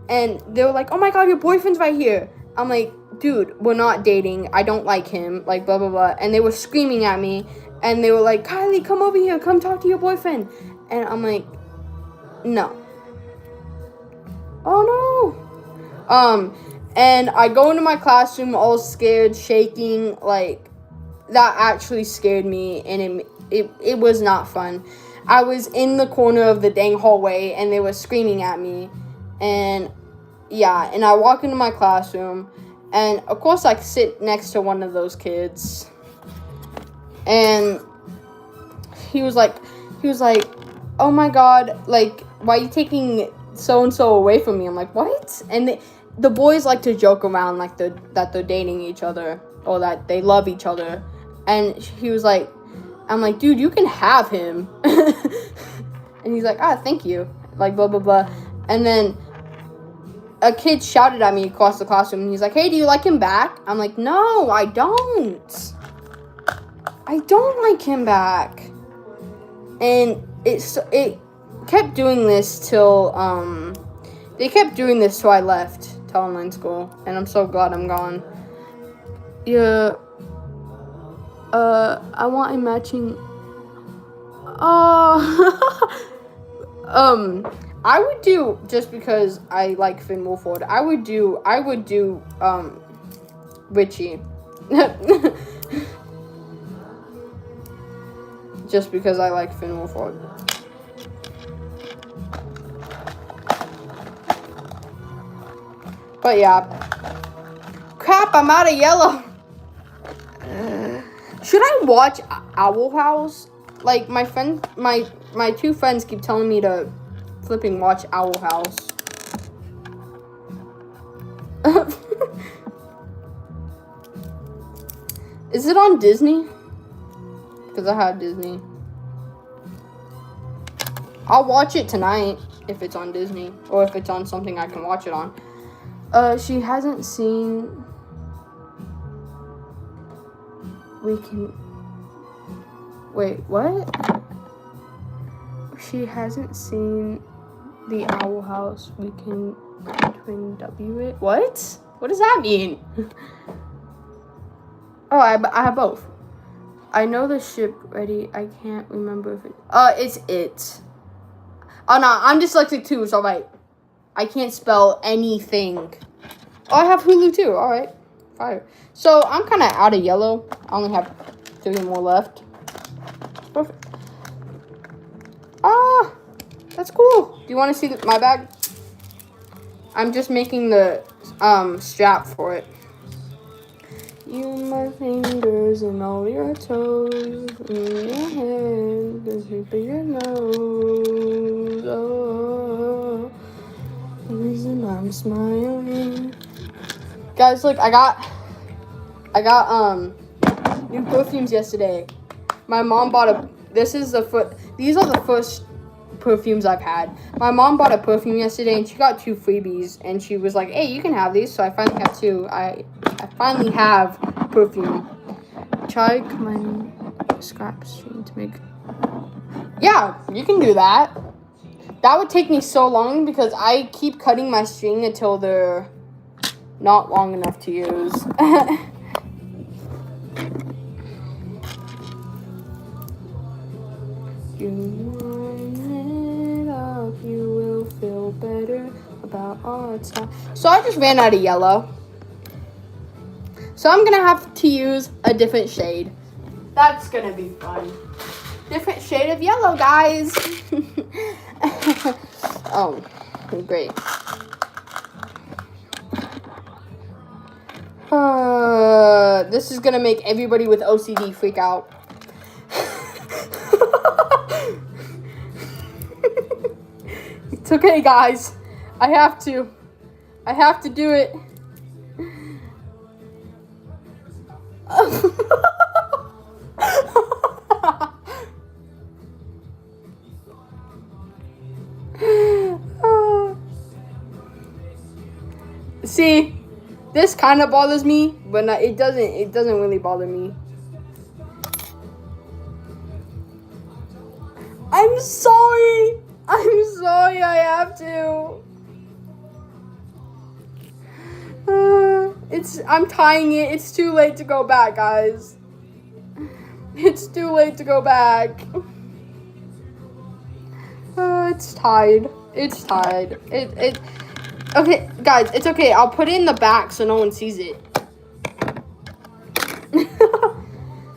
And they were like, oh my god, your boyfriend's right here. I'm like, dude, we're not dating. I don't like him. Like, blah, blah, blah. And they were screaming at me. And they were like, Kylie, come over here. Come talk to your boyfriend. And I'm like, no. Oh, no. And I go into my classroom all scared, shaking. Like, that actually scared me. And it was not fun. I was in the corner of the dang hallway. And they were screaming at me. And yeah, and I walk into my classroom, and of course I sit next to one of those kids, and he was like, oh my god, like, why are you taking so-and-so away from me? I'm like, what? And the boys like to joke around, like, that they're dating each other, or that they love each other, and he was like, I'm like, dude, you can have him. And he's like, thank you, like, blah, blah, blah. And then a kid shouted at me across the classroom, and he's like, hey, do you like him back? I'm like, no, I don't. I don't like him back. And it kept doing this till, they kept doing this till I left to online school, and I'm so glad I'm gone. Yeah, I want a matching, I would do, just because I like Finn Wolford, I would do, Richie. Just because I like Finn Wolford. But yeah. Crap, I'm out of yellow. Should I watch Owl House? Like, my two friends keep telling me to flipping watch Owl House. Is it on Disney? Because I have Disney. I'll watch it tonight if it's on Disney, or if it's on something I can watch it on. She hasn't seen Wait, what? She hasn't seen the Owl House. We can twin W it. What? What does that mean? Oh, I have both. I know the ship ready. I can't remember if it's it. Oh no, I'm dyslexic too. It's alright. I can't spell anything. Oh, I have Hulu too. Alright. Fire. So I'm kind of out of yellow. I only have 3 more left. Perfect. That's cool. Do you want to see my bag? I'm just making the strap for it. You, my fingers, and all your toes, in your hand, the shape of your nose. Oh, the reason I'm smiling. Guys, look, I got new perfumes yesterday. My mom bought these are the first perfumes I've had. My mom bought a perfume yesterday, and she got 2 freebies, and she was like, hey, you can have these. So I finally have 2. I finally have perfume. Try combining scrap string to make. Yeah, you can do that. That would take me so long because I keep cutting my string until they're not long enough to use. You will feel better about our time. So I just ran out of yellow. So I'm gonna have to use a different shade. That's gonna be fun. Different shade of yellow, guys. Oh, great. This is gonna make everybody with OCD freak out. It's okay, guys. I have to do it. See, this kind of bothers me, but it doesn't really bother me. I'm sorry. I'm sorry. I have to. I'm tying it. It's too late to go back, guys. It's too late to go back. It's tied. It's tied. Okay, guys, it's okay. I'll put it in the back so no one sees it.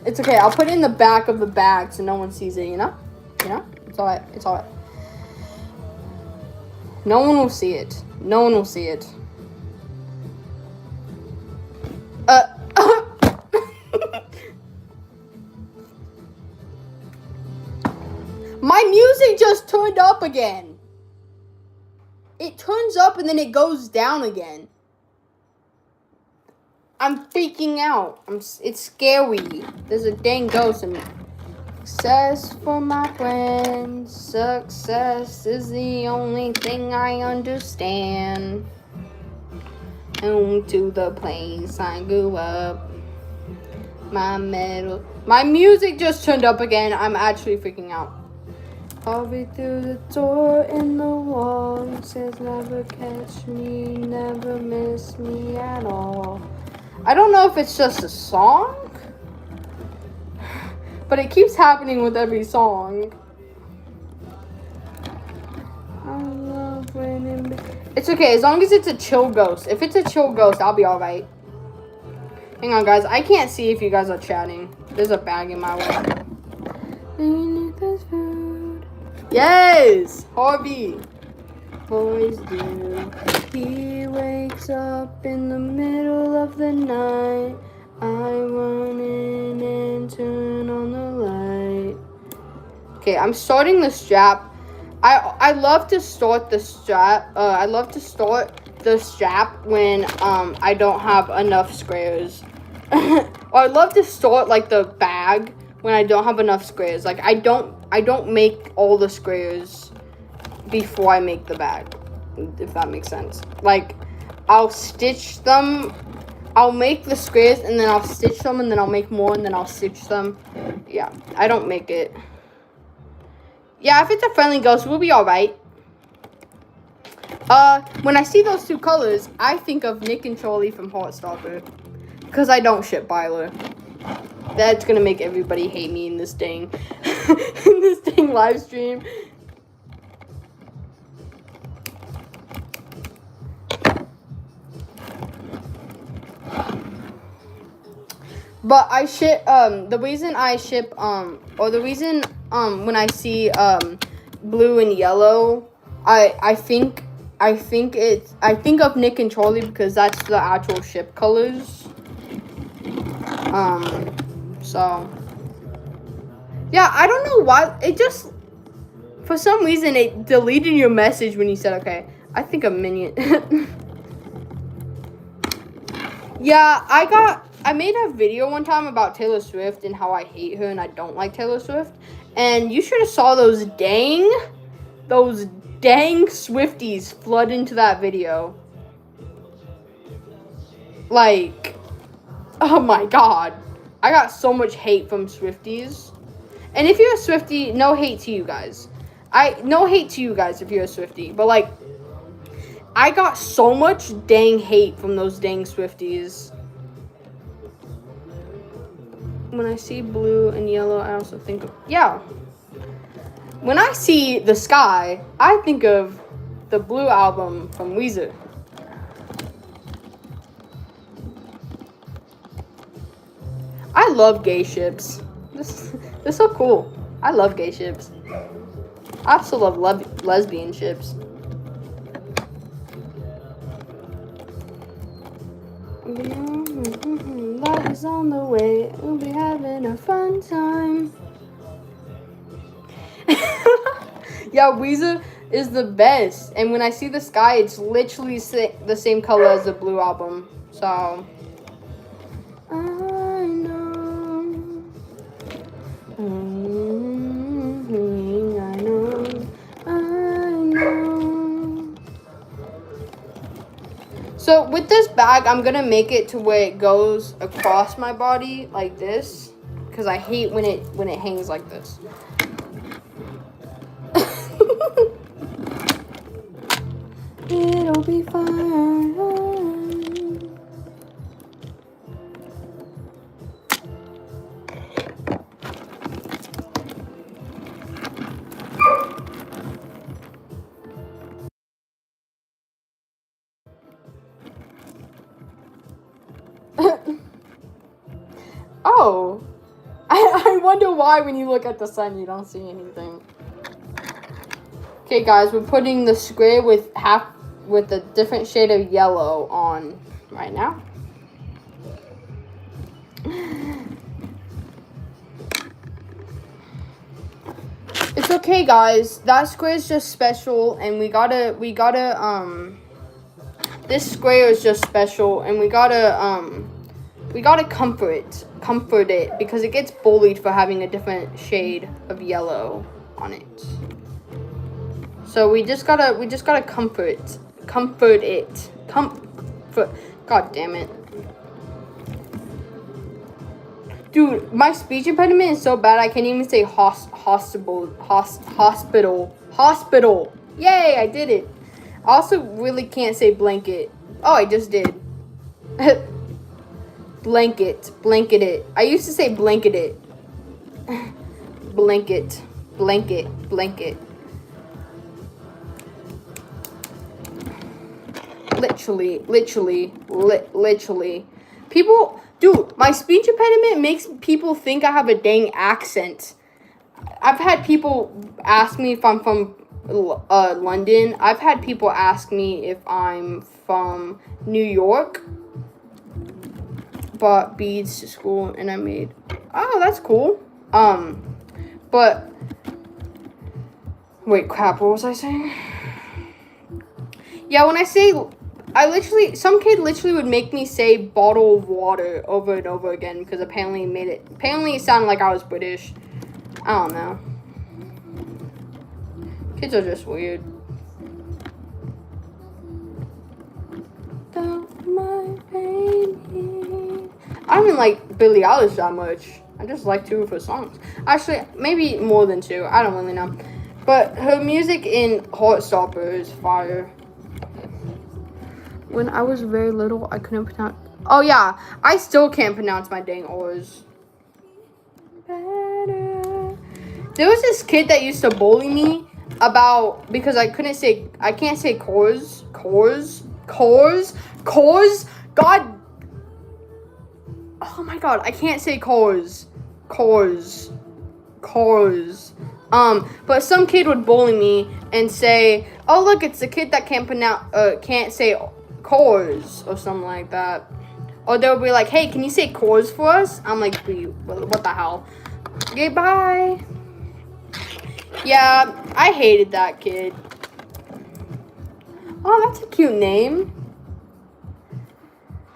It's okay. I'll put it in the back of the bag so no one sees it, you know? You know? It's alright. It's alright. No one will see it. No one will see it. My music just turned up again. It turns up and then it goes down again. I'm freaking out. It's scary. There's a dang ghost in me. Success for my friends. Success is the only thing I understand. Home to the place I grew up. My music just turned up again. I'm actually freaking out. I'll be through the door in the wall. It says never catch me, never miss me at all. I don't know if it's just a song, but it keeps happening with every song. I love when it's okay, as long as it's a chill ghost. If it's a chill ghost, I'll be alright. Hang on, guys. I can't see if you guys are chatting. There's a bag in my way. Yes! Harvey! Boys do. He wakes up in the middle of the night. I run in and turn on the light. Okay, I'm starting the strap. I love to start the strap. I love to start the strap when I don't have enough squares. Or I love to start like the bag when I don't have enough squares. Like I don't make all the squares before I make the bag, if that makes sense. Like I'll stitch them. I'll make the squares and then I'll stitch them and then I'll make more and then I'll stitch them. Yeah, I don't make it. Yeah, if it's a friendly ghost, we'll be alright. When I see those two colors, I think of Nick and Charlie from Heartstopper. Because I don't ship Byler. That's gonna make everybody hate me in this dang in this dang live stream. But I ship the reason I ship or the reason when I see blue and yellow, I think of Nick and Charlie because that's the actual ship colors. So yeah, I don't know why it just for some reason it deleted your message when you said okay. I think a minion. Yeah, I made a video one time about Taylor Swift and how I hate her and I don't like Taylor Swift. And you should have saw those dang Swifties flood into that video. Like, oh my god. I got so much hate from Swifties. And if you're a Swiftie, no hate to you guys. No hate to you guys if you're a Swiftie. But like, I got so much dang hate from those dang Swifties. When I see blue and yellow, I also think of, yeah. When I see the sky, I think of the Blue album from Weezer. I love gay ships. They're so cool. I love gay ships. I also love lesbian ships. Light is on the way. We'll be having a fun time. Yeah, Weezer is the best. And when I see the sky, it's literally the same color as the Blue album. So, I know. I know. So with this bag, I'm gonna make it to where it goes across my body like this, because I hate when it hangs like this. It'll be fine. Oh, I wonder why when you look at the sun you don't see anything. Okay, guys, we're putting the square with a different shade of yellow on right now. It's okay, guys. That square is just special, and we gotta this square is just special, and we gotta comfort it because it gets bullied for having a different shade of yellow on it. So we just gotta comfort it. God damn it. Dude, my speech impediment is so bad I can't even say hospital. Yay, I did it. I also really can't say blanket. Oh, I just did. Blanket it. I used to say blanket it. Blanket. Literally. People, dude, my speech impediment makes people think I have a dang accent. I've had people ask me if I'm from London. I've had people ask me if I'm from New York. Bought beads to school and I made. Oh, that's cool. But wait, crap. What was I saying? Yeah, when I say, some kid literally would make me say bottle of water over and over again because apparently it sounded like I was British. I don't know. Kids are just weird. I don't even like Billie Eilish that much. I just like 2 of her songs. Actually, maybe more than 2. I don't really know. But her music in Heartstopper is fire. When I was very little, I couldn't pronounce... Oh, yeah. I still can't pronounce my dang R's. There was this kid that used to bully me because I can't say cores. God. Oh my god, I can't say cores. But some kid would bully me and say, "Oh look, it's the kid that can't say cores," or something like that. Or they'll be like, "Hey, can you say cores for us?" I'm like, what the hell? Okay, bye. Yeah, I hated that kid. Oh, that's a cute name.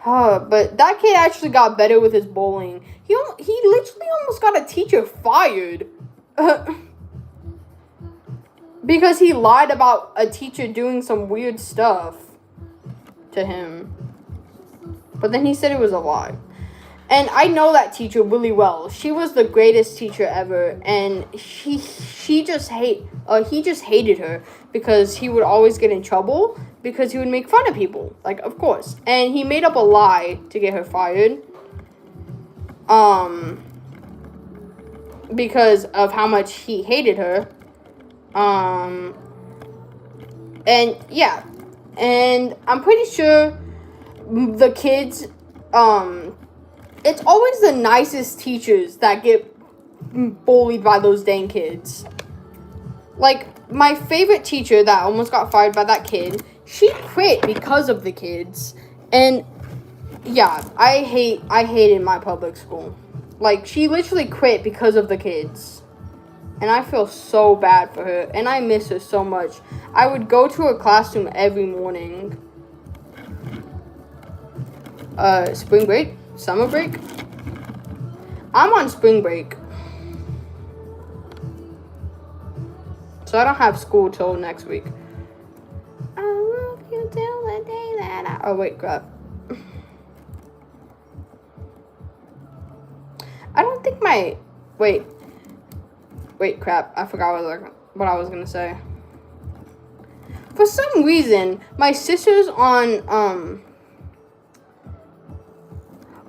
But that kid actually got better with his bullying. He literally almost got a teacher fired. Because he lied about a teacher doing some weird stuff to him. But then he said it was a lie. And I know that teacher really well. She was the greatest teacher ever. And he just hated her because he would always get in trouble because he would make fun of people. Like, of course. And he made up a lie to get her fired. Because of how much he hated her. And yeah. And I'm pretty sure the kids, it's always the nicest teachers that get bullied by those dang kids. Like, my favorite teacher that almost got fired by that kid, she quit because of the kids. And yeah, I hated my public school. Like, she literally quit because of the kids. And I feel so bad for her. And I miss her so much. I would go to her classroom every morning. Spring break? Summer break? I'm on spring break. So I don't have school till next week. I love you till the day that I... Oh, wait, crap. I don't think my... Wait, crap. I forgot what I was gonna say. For some reason, my sister's on,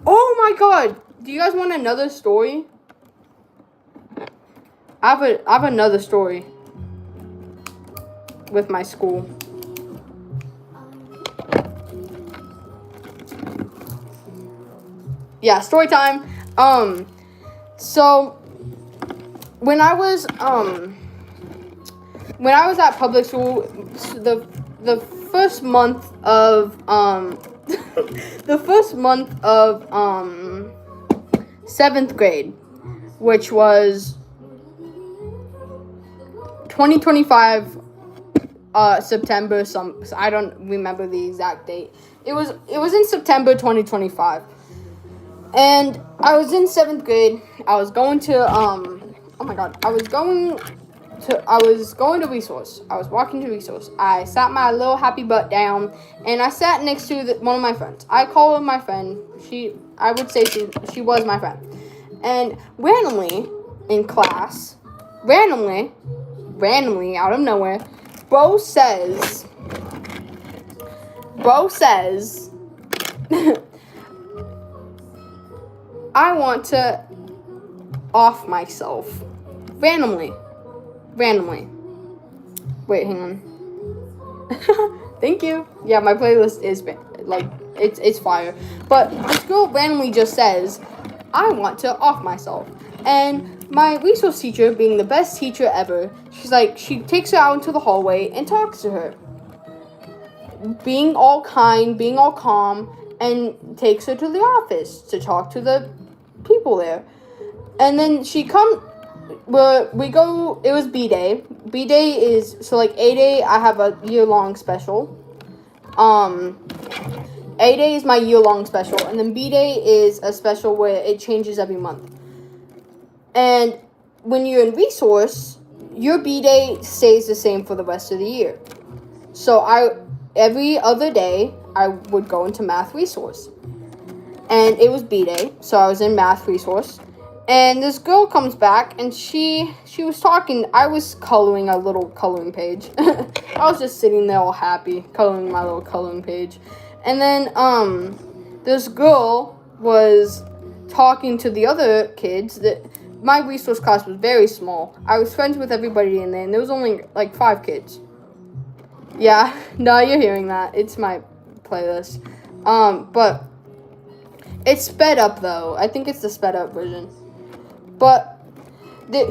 oh my god! Do you guys want another story? I have another story with my school. Yeah, story time. So when I was at public school, the first month of the first month of 7th grade, which was 2025 September, I don't remember the exact date. It was in September 2025. And I was in 7th grade. I was going to I was going to Resource. I was walking to Resource. I sat my little happy butt down, and I sat next to one of my friends. I call her my friend. I would say she was my friend. And randomly in class, randomly out of nowhere, Bro says I want to off myself. Randomly. Wait, hang on. Thank you. Yeah, my playlist is, like, it's fire. But this girl randomly just says, I want to off myself. And my resource teacher, being the best teacher ever, she takes her out into the hallway and talks to her. Being all kind, being all calm, and takes her to the office to talk to the people there. And then it was B-Day. B-Day is, so like A-Day, I have a year-long special. A-Day is my year-long special, and then B-Day is a special where it changes every month. And when you're in resource, your B-Day stays the same for the rest of the year. So every other day, I would go into math resource. And it was B-Day, so I was in math resource. And this girl comes back, and she was talking. I was coloring a little coloring page. I was just sitting there all happy, coloring my little coloring page. And then, this girl was talking to the other kids. My resource class was very small. I was friends with everybody in there, and there was only, like, 5 kids. Yeah, no, you're hearing that. It's my playlist. But it's sped up, though. I think it's the sped up version. But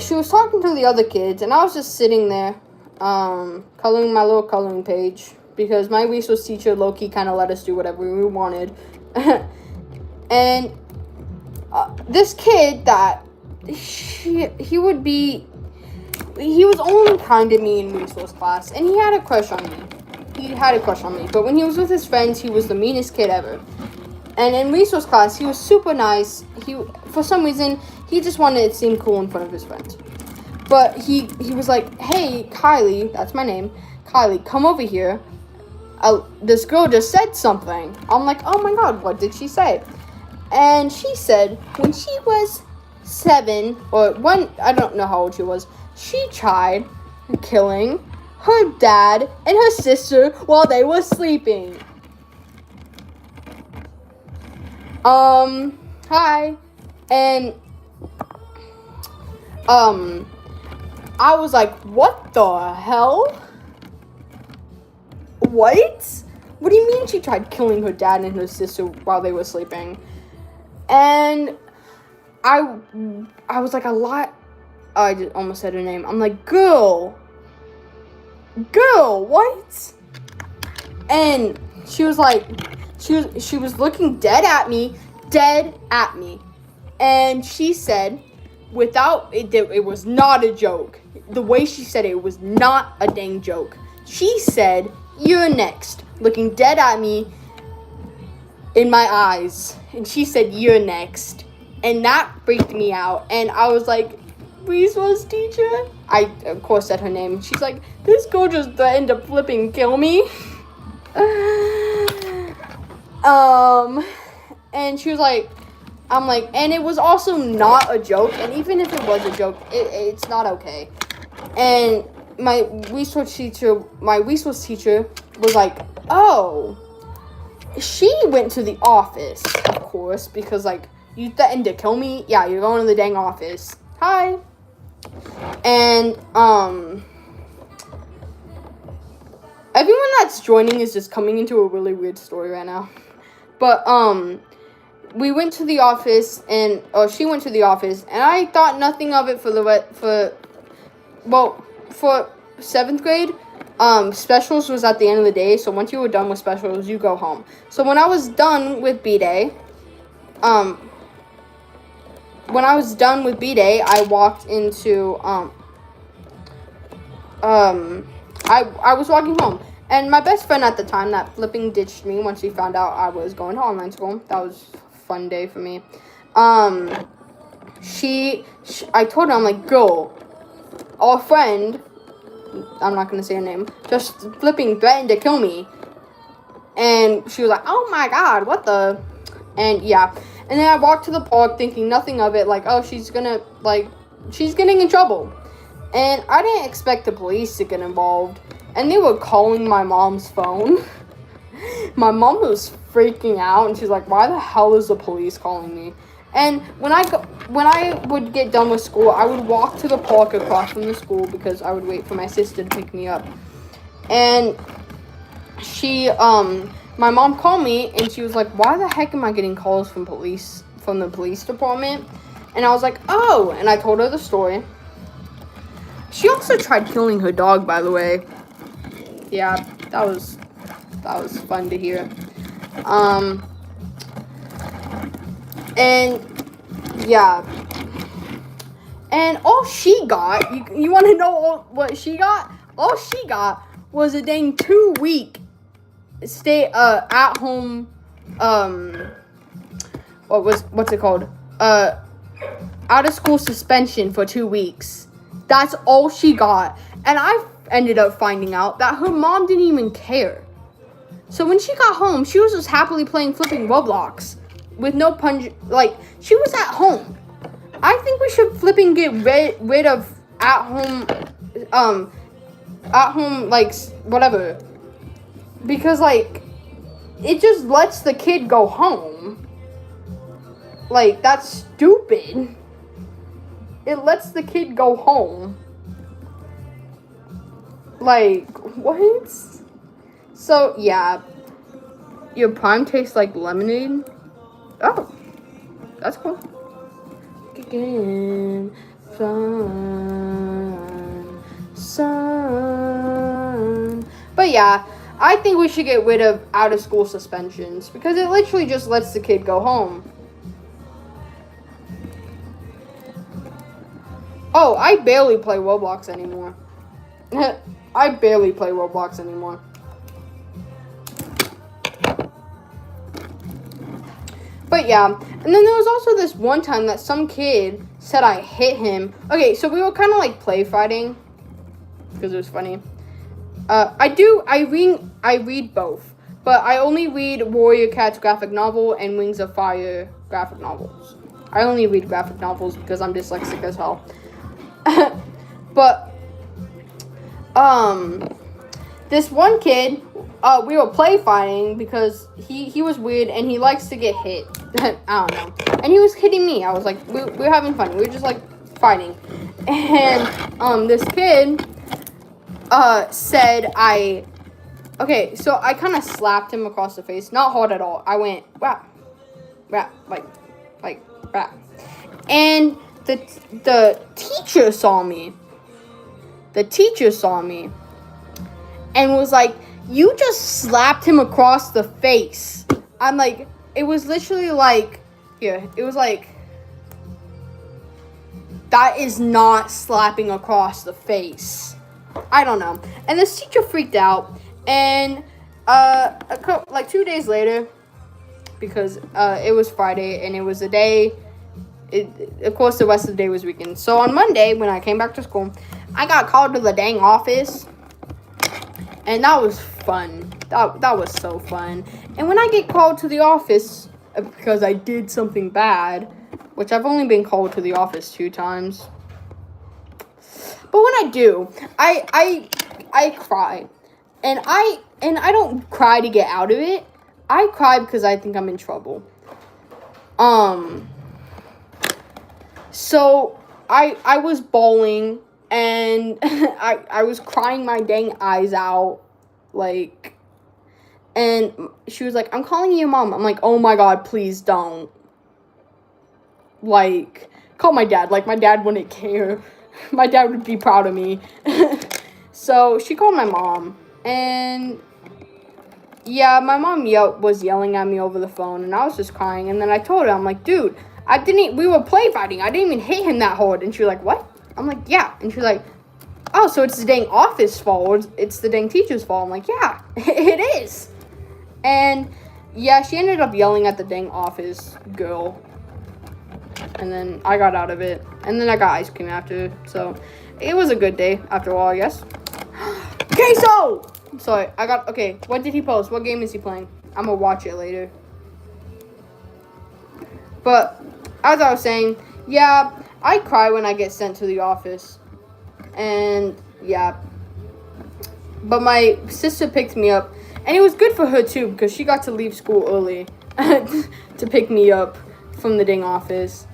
she was talking to the other kids, and I was just sitting there, coloring my little coloring page, because my resource teacher, low-key, kind of let us do whatever we wanted. And this kid he was only kind to me in resource class, and he had a crush on me. But when he was with his friends, he was the meanest kid ever. And in resource class, he was super nice. For some reason, he just wanted to seem cool in front of his friends. But he was like, hey, Kylie, that's my name, Kylie, come over here. This girl just said something. I'm like, oh my god, what did she say? And she said, when she was 7, or when, I don't know how old she was, she tried killing her dad and her sister while they were sleeping. Hi. And, I was like, what the hell? What? What do you mean she tried killing her dad and her sister while they were sleeping? And I was like, I just almost said her name. I'm like, girl, what? And she was like, she was looking dead at me. And she said, it was not a joke. The way she said it was not a dang joke. She said, you're next, looking dead at me in my eyes. And she said, you're next. And that freaked me out. And I was like, resource teacher? I, of course, said her name. She's like, this girl just threatened to flipping kill me. And she was like, I'm like, and it was also not a joke. And even if it was a joke, it's not okay. And my resource teacher was like, oh, she went to the office, of course, because like, you threatened to kill me? Yeah, you're going to the dang office. Hi. And everyone that's joining is just coming into a really weird story right now. But we went to the office, and she went to the office, and I thought nothing of it for 7th grade. Specials was at the end of the day, so once you were done with specials, you go home. So when I was done with B-Day, I walked into I was walking home, and my best friend at the time that flipping ditched me once she found out I was going to online school. That was a fun day for me. I told her, I'm like, girl, our friend, I'm not gonna say her name, just flipping threatened to kill me. And she was like, oh my god, what the? And yeah. And then I walked to the park thinking nothing of it, like, oh, she's getting in trouble. And I didn't expect the police to get involved. And they were calling my mom's phone. My mom was freaking out, and she's like, why the hell is the police calling me? And when I would get done with school, I would walk to the park across from the school because I would wait for my sister to pick me up. And my mom called me, and she was like, why the heck am I getting calls from the police department? And I was like, oh, and I told her the story. She also tried killing her dog, by the way. Yeah, that was fun to hear. And yeah. And all she got, you want to know what she got? All she got was a dang 2-week stay at home what's it called? Out of school suspension for 2 weeks. That's all she got. And I ended up finding out that her mom didn't even care. So when she got home, she was just happily playing flipping Roblox with no like, she was at home. I think we should flipping get rid of at home, like, whatever. Because, like, it just lets the kid go home. Like, that's stupid. It lets the kid go home. Like, what? So, yeah. Your prime tastes like lemonade? Oh. That's cool. Again, sun. But, yeah. I think we should get rid of out-of-school suspensions. Because it literally just lets the kid go home. Oh, I barely play Roblox anymore. I barely play Roblox anymore. But yeah, and then there was also this one time that some kid said I hit him. Okay, so we were kind of like play fighting because it was funny. I read both, but I only read Warrior Cat's graphic novel and Wings of Fire graphic novels. I only read graphic novels because I'm dyslexic as hell. But this one kid, we were play fighting because he was weird and he likes to get hit. I don't know. And he was hitting me. I was like, we were having fun. We were just like fighting. And this kid said okay, so I kind of slapped him across the face. Not hard at all. I went rap, like rap. And the teacher saw me. And was like, you just slapped him across the face. I'm like, it was literally like, here, it was like, that is not slapping across the face. I don't know. And this teacher freaked out. And, 2 days later, because, it was Friday and it was a day, of course, the rest of the day was weekend. So on Monday, when I came back to school, I got called to the dang office. And that was fun. That was so fun. And when I get called to the office because I did something bad, which I've only been called to the office 2 times. But when I do, I cry. And I don't cry to get out of it. I cry because I think I'm in trouble. So I was bawling and I was crying my dang eyes out, like, and she was like, I'm calling you mom. I'm like, oh my god, please don't. Like, call my dad. Like, my dad wouldn't care. My dad would be proud of me. So she called my mom, and yeah, my mom was yelling at me over the phone, and I was just crying. And then I told her, I'm like, dude, we were play fighting. I didn't even hit him that hard. And she was like, what? I'm like, yeah. And she was like, oh, so it's the dang office fault, or it's the dang teacher's fault. I'm like, yeah, it is. And yeah, she ended up yelling at the dang office girl. And then I got out of it. And then I got ice cream after. So it was a good day after all, I guess. Queso! Sorry, okay, what did he post? What game is he playing? I'm gonna watch it later. But, as I was saying, yeah, I cry when I get sent to the office. And, yeah. But my sister picked me up. And it was good for her, too, because she got to leave school early to pick me up from the dang office.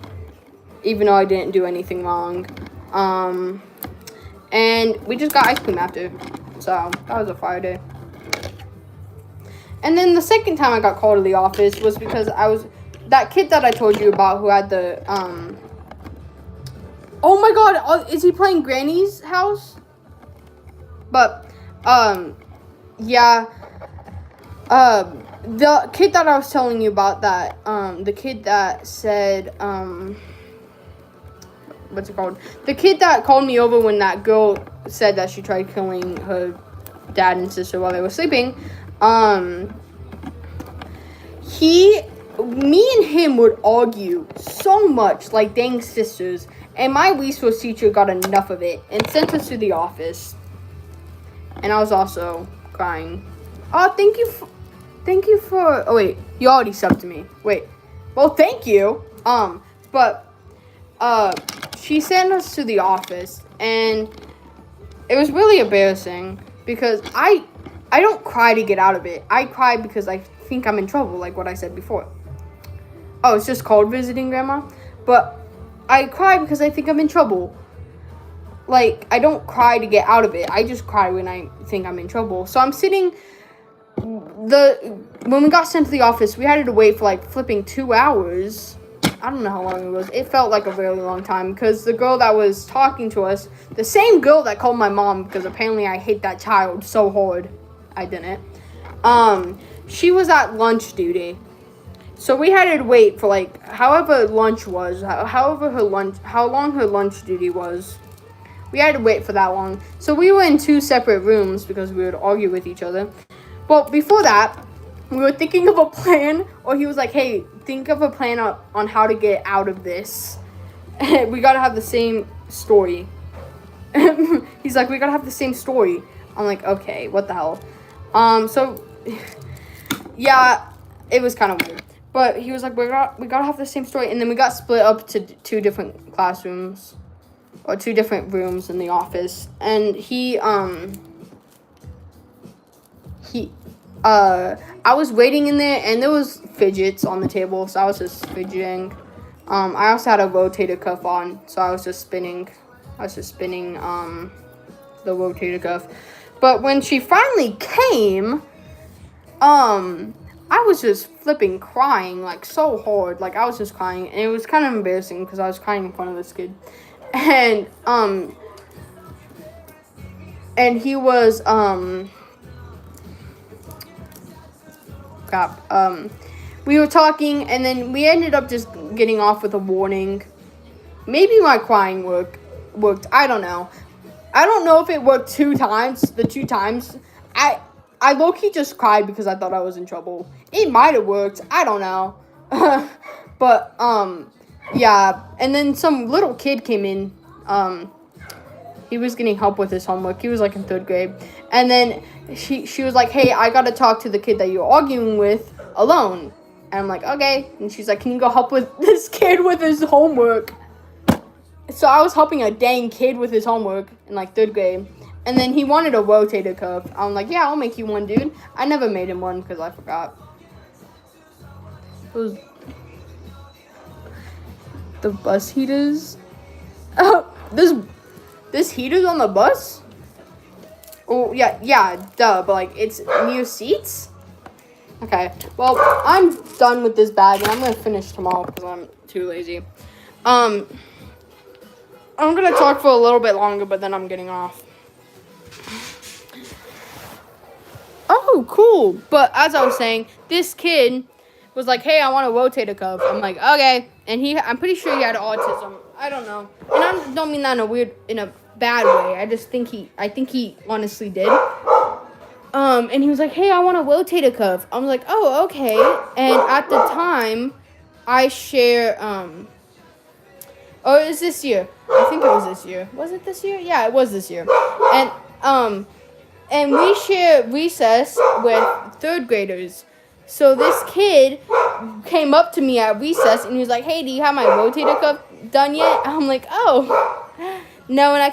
Even though I didn't do anything wrong. And we just got ice cream after. So, that was a fire day. And then the second time I got called to the office was because that kid that I told you about who had the, oh my god, is he playing Granny's house? But, yeah, the kid that I was telling you about that, the kid that said, what's it called? The kid that called me over when that girl said that she tried killing her dad and sister while they were sleeping. Me and him would argue so much, like dang sisters. And my resource teacher got enough of it and sent us to the office. And I was also crying. Oh, thank you for. Oh wait, you already subbed to me. Wait. Well, thank you. But she sent us to the office, and it was really embarrassing because I don't cry to get out of it. I cry because I think I'm in trouble, like what I said before. Oh, it's just called visiting grandma, but I cry because I think I'm in trouble. Like, I don't cry to get out of it. I just cry when I think I'm in trouble. So I'm sitting. When we got sent to the office, we had to wait for like flipping 2 hours. I don't know how long it was. It felt like a really long time because the girl that was talking to us, the same girl that called my mom, because apparently I hate that child so hard. I didn't. She was at lunch duty. So we had to wait for like however lunch was, how long her lunch duty was. We had to wait for that long. So we were in 2 separate rooms because we would argue with each other. But before that, we were thinking of a plan, or he was like, hey, think of a plan on how to get out of this. We gotta have the same story. He's like, we gotta have the same story. I'm like, okay, what the hell? So, yeah, it was kind of weird. But he was like, we gotta have the same story. And then we got split up to 2 different classrooms. Or 2 different rooms in the office. And I was waiting in there, and there was fidgets on the table, so I was just fidgeting. I also had a rotator cuff on, so I was just spinning. The rotator cuff. But when she finally came, I was just flipping crying, like, so hard. Like, I was just crying, and it was kind of embarrassing, because I was crying in front of this kid. And he was, we were talking, and then we ended up just getting off with a warning. Maybe my crying worked. I don't know. I don't know if it worked 2 times. The 2 times, I low-key just cried because I thought I was in trouble. It might have worked. I don't know. But, yeah. And then some little kid came in. He was getting help with his homework. He was, like, in 3rd grade. And then she was like, hey, I gotta talk to the kid that you're arguing with alone. And I'm like, okay. And she's like, can you go help with this kid with his homework? So I was helping a dang kid with his homework in like 3rd grade. And then he wanted a rotator cuff. I'm like, yeah, I'll make you one, dude. I never made him one because I forgot. Those the bus heaters. Oh, this heater's on the bus? Oh, yeah, duh. But like, it's near seats. Okay, well, I'm done with this bag, and I'm gonna finish tomorrow because I'm too lazy. I'm gonna talk for a little bit longer, but then I'm getting off. Oh, cool. But as I was saying, this kid was like, hey, I want a rotator cuff. I'm like, okay. And I'm pretty sure he had autism. I don't know. And I don't mean that in a bad way. I think he honestly did. And he was like, hey, I want a rotator cuff. I was like, oh, okay. And at the time, I share, it was this year. I think it was this year. Was it this year? Yeah, it was this year. And we share recess with 3rd graders. So this kid came up to me at recess and he was like, hey, do you have my rotator cuff done yet? I'm like, oh, no. And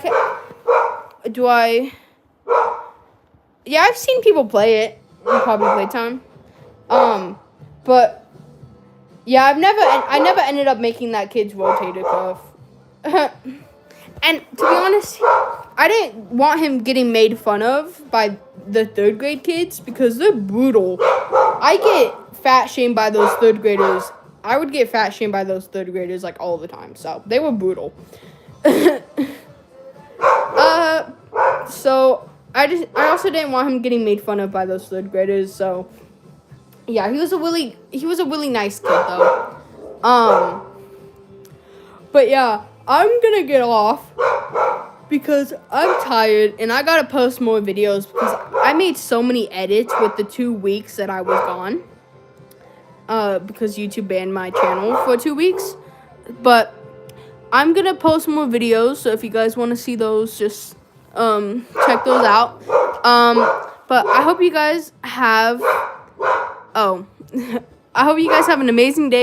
yeah, I've seen people play it in probably playtime. But yeah, I never ended up making that kid's rotator cuff. And to be honest, I didn't want him getting made fun of by the 3rd grade kids because they're brutal. I get fat shamed by those 3rd graders. I would get fat shamed by those 3rd graders like all the time. So they were brutal. So I also didn't want him getting made fun of by those 3rd graders. So yeah, he was a really nice kid though. But yeah, I'm gonna get off because I'm tired and I gotta post more videos because I made so many edits with the 2 weeks that I was gone. Because YouTube banned my channel for 2 weeks. But I'm gonna post more videos, so if you guys want to see those, just check those out. But I hope you guys have I hope you guys have an amazing day.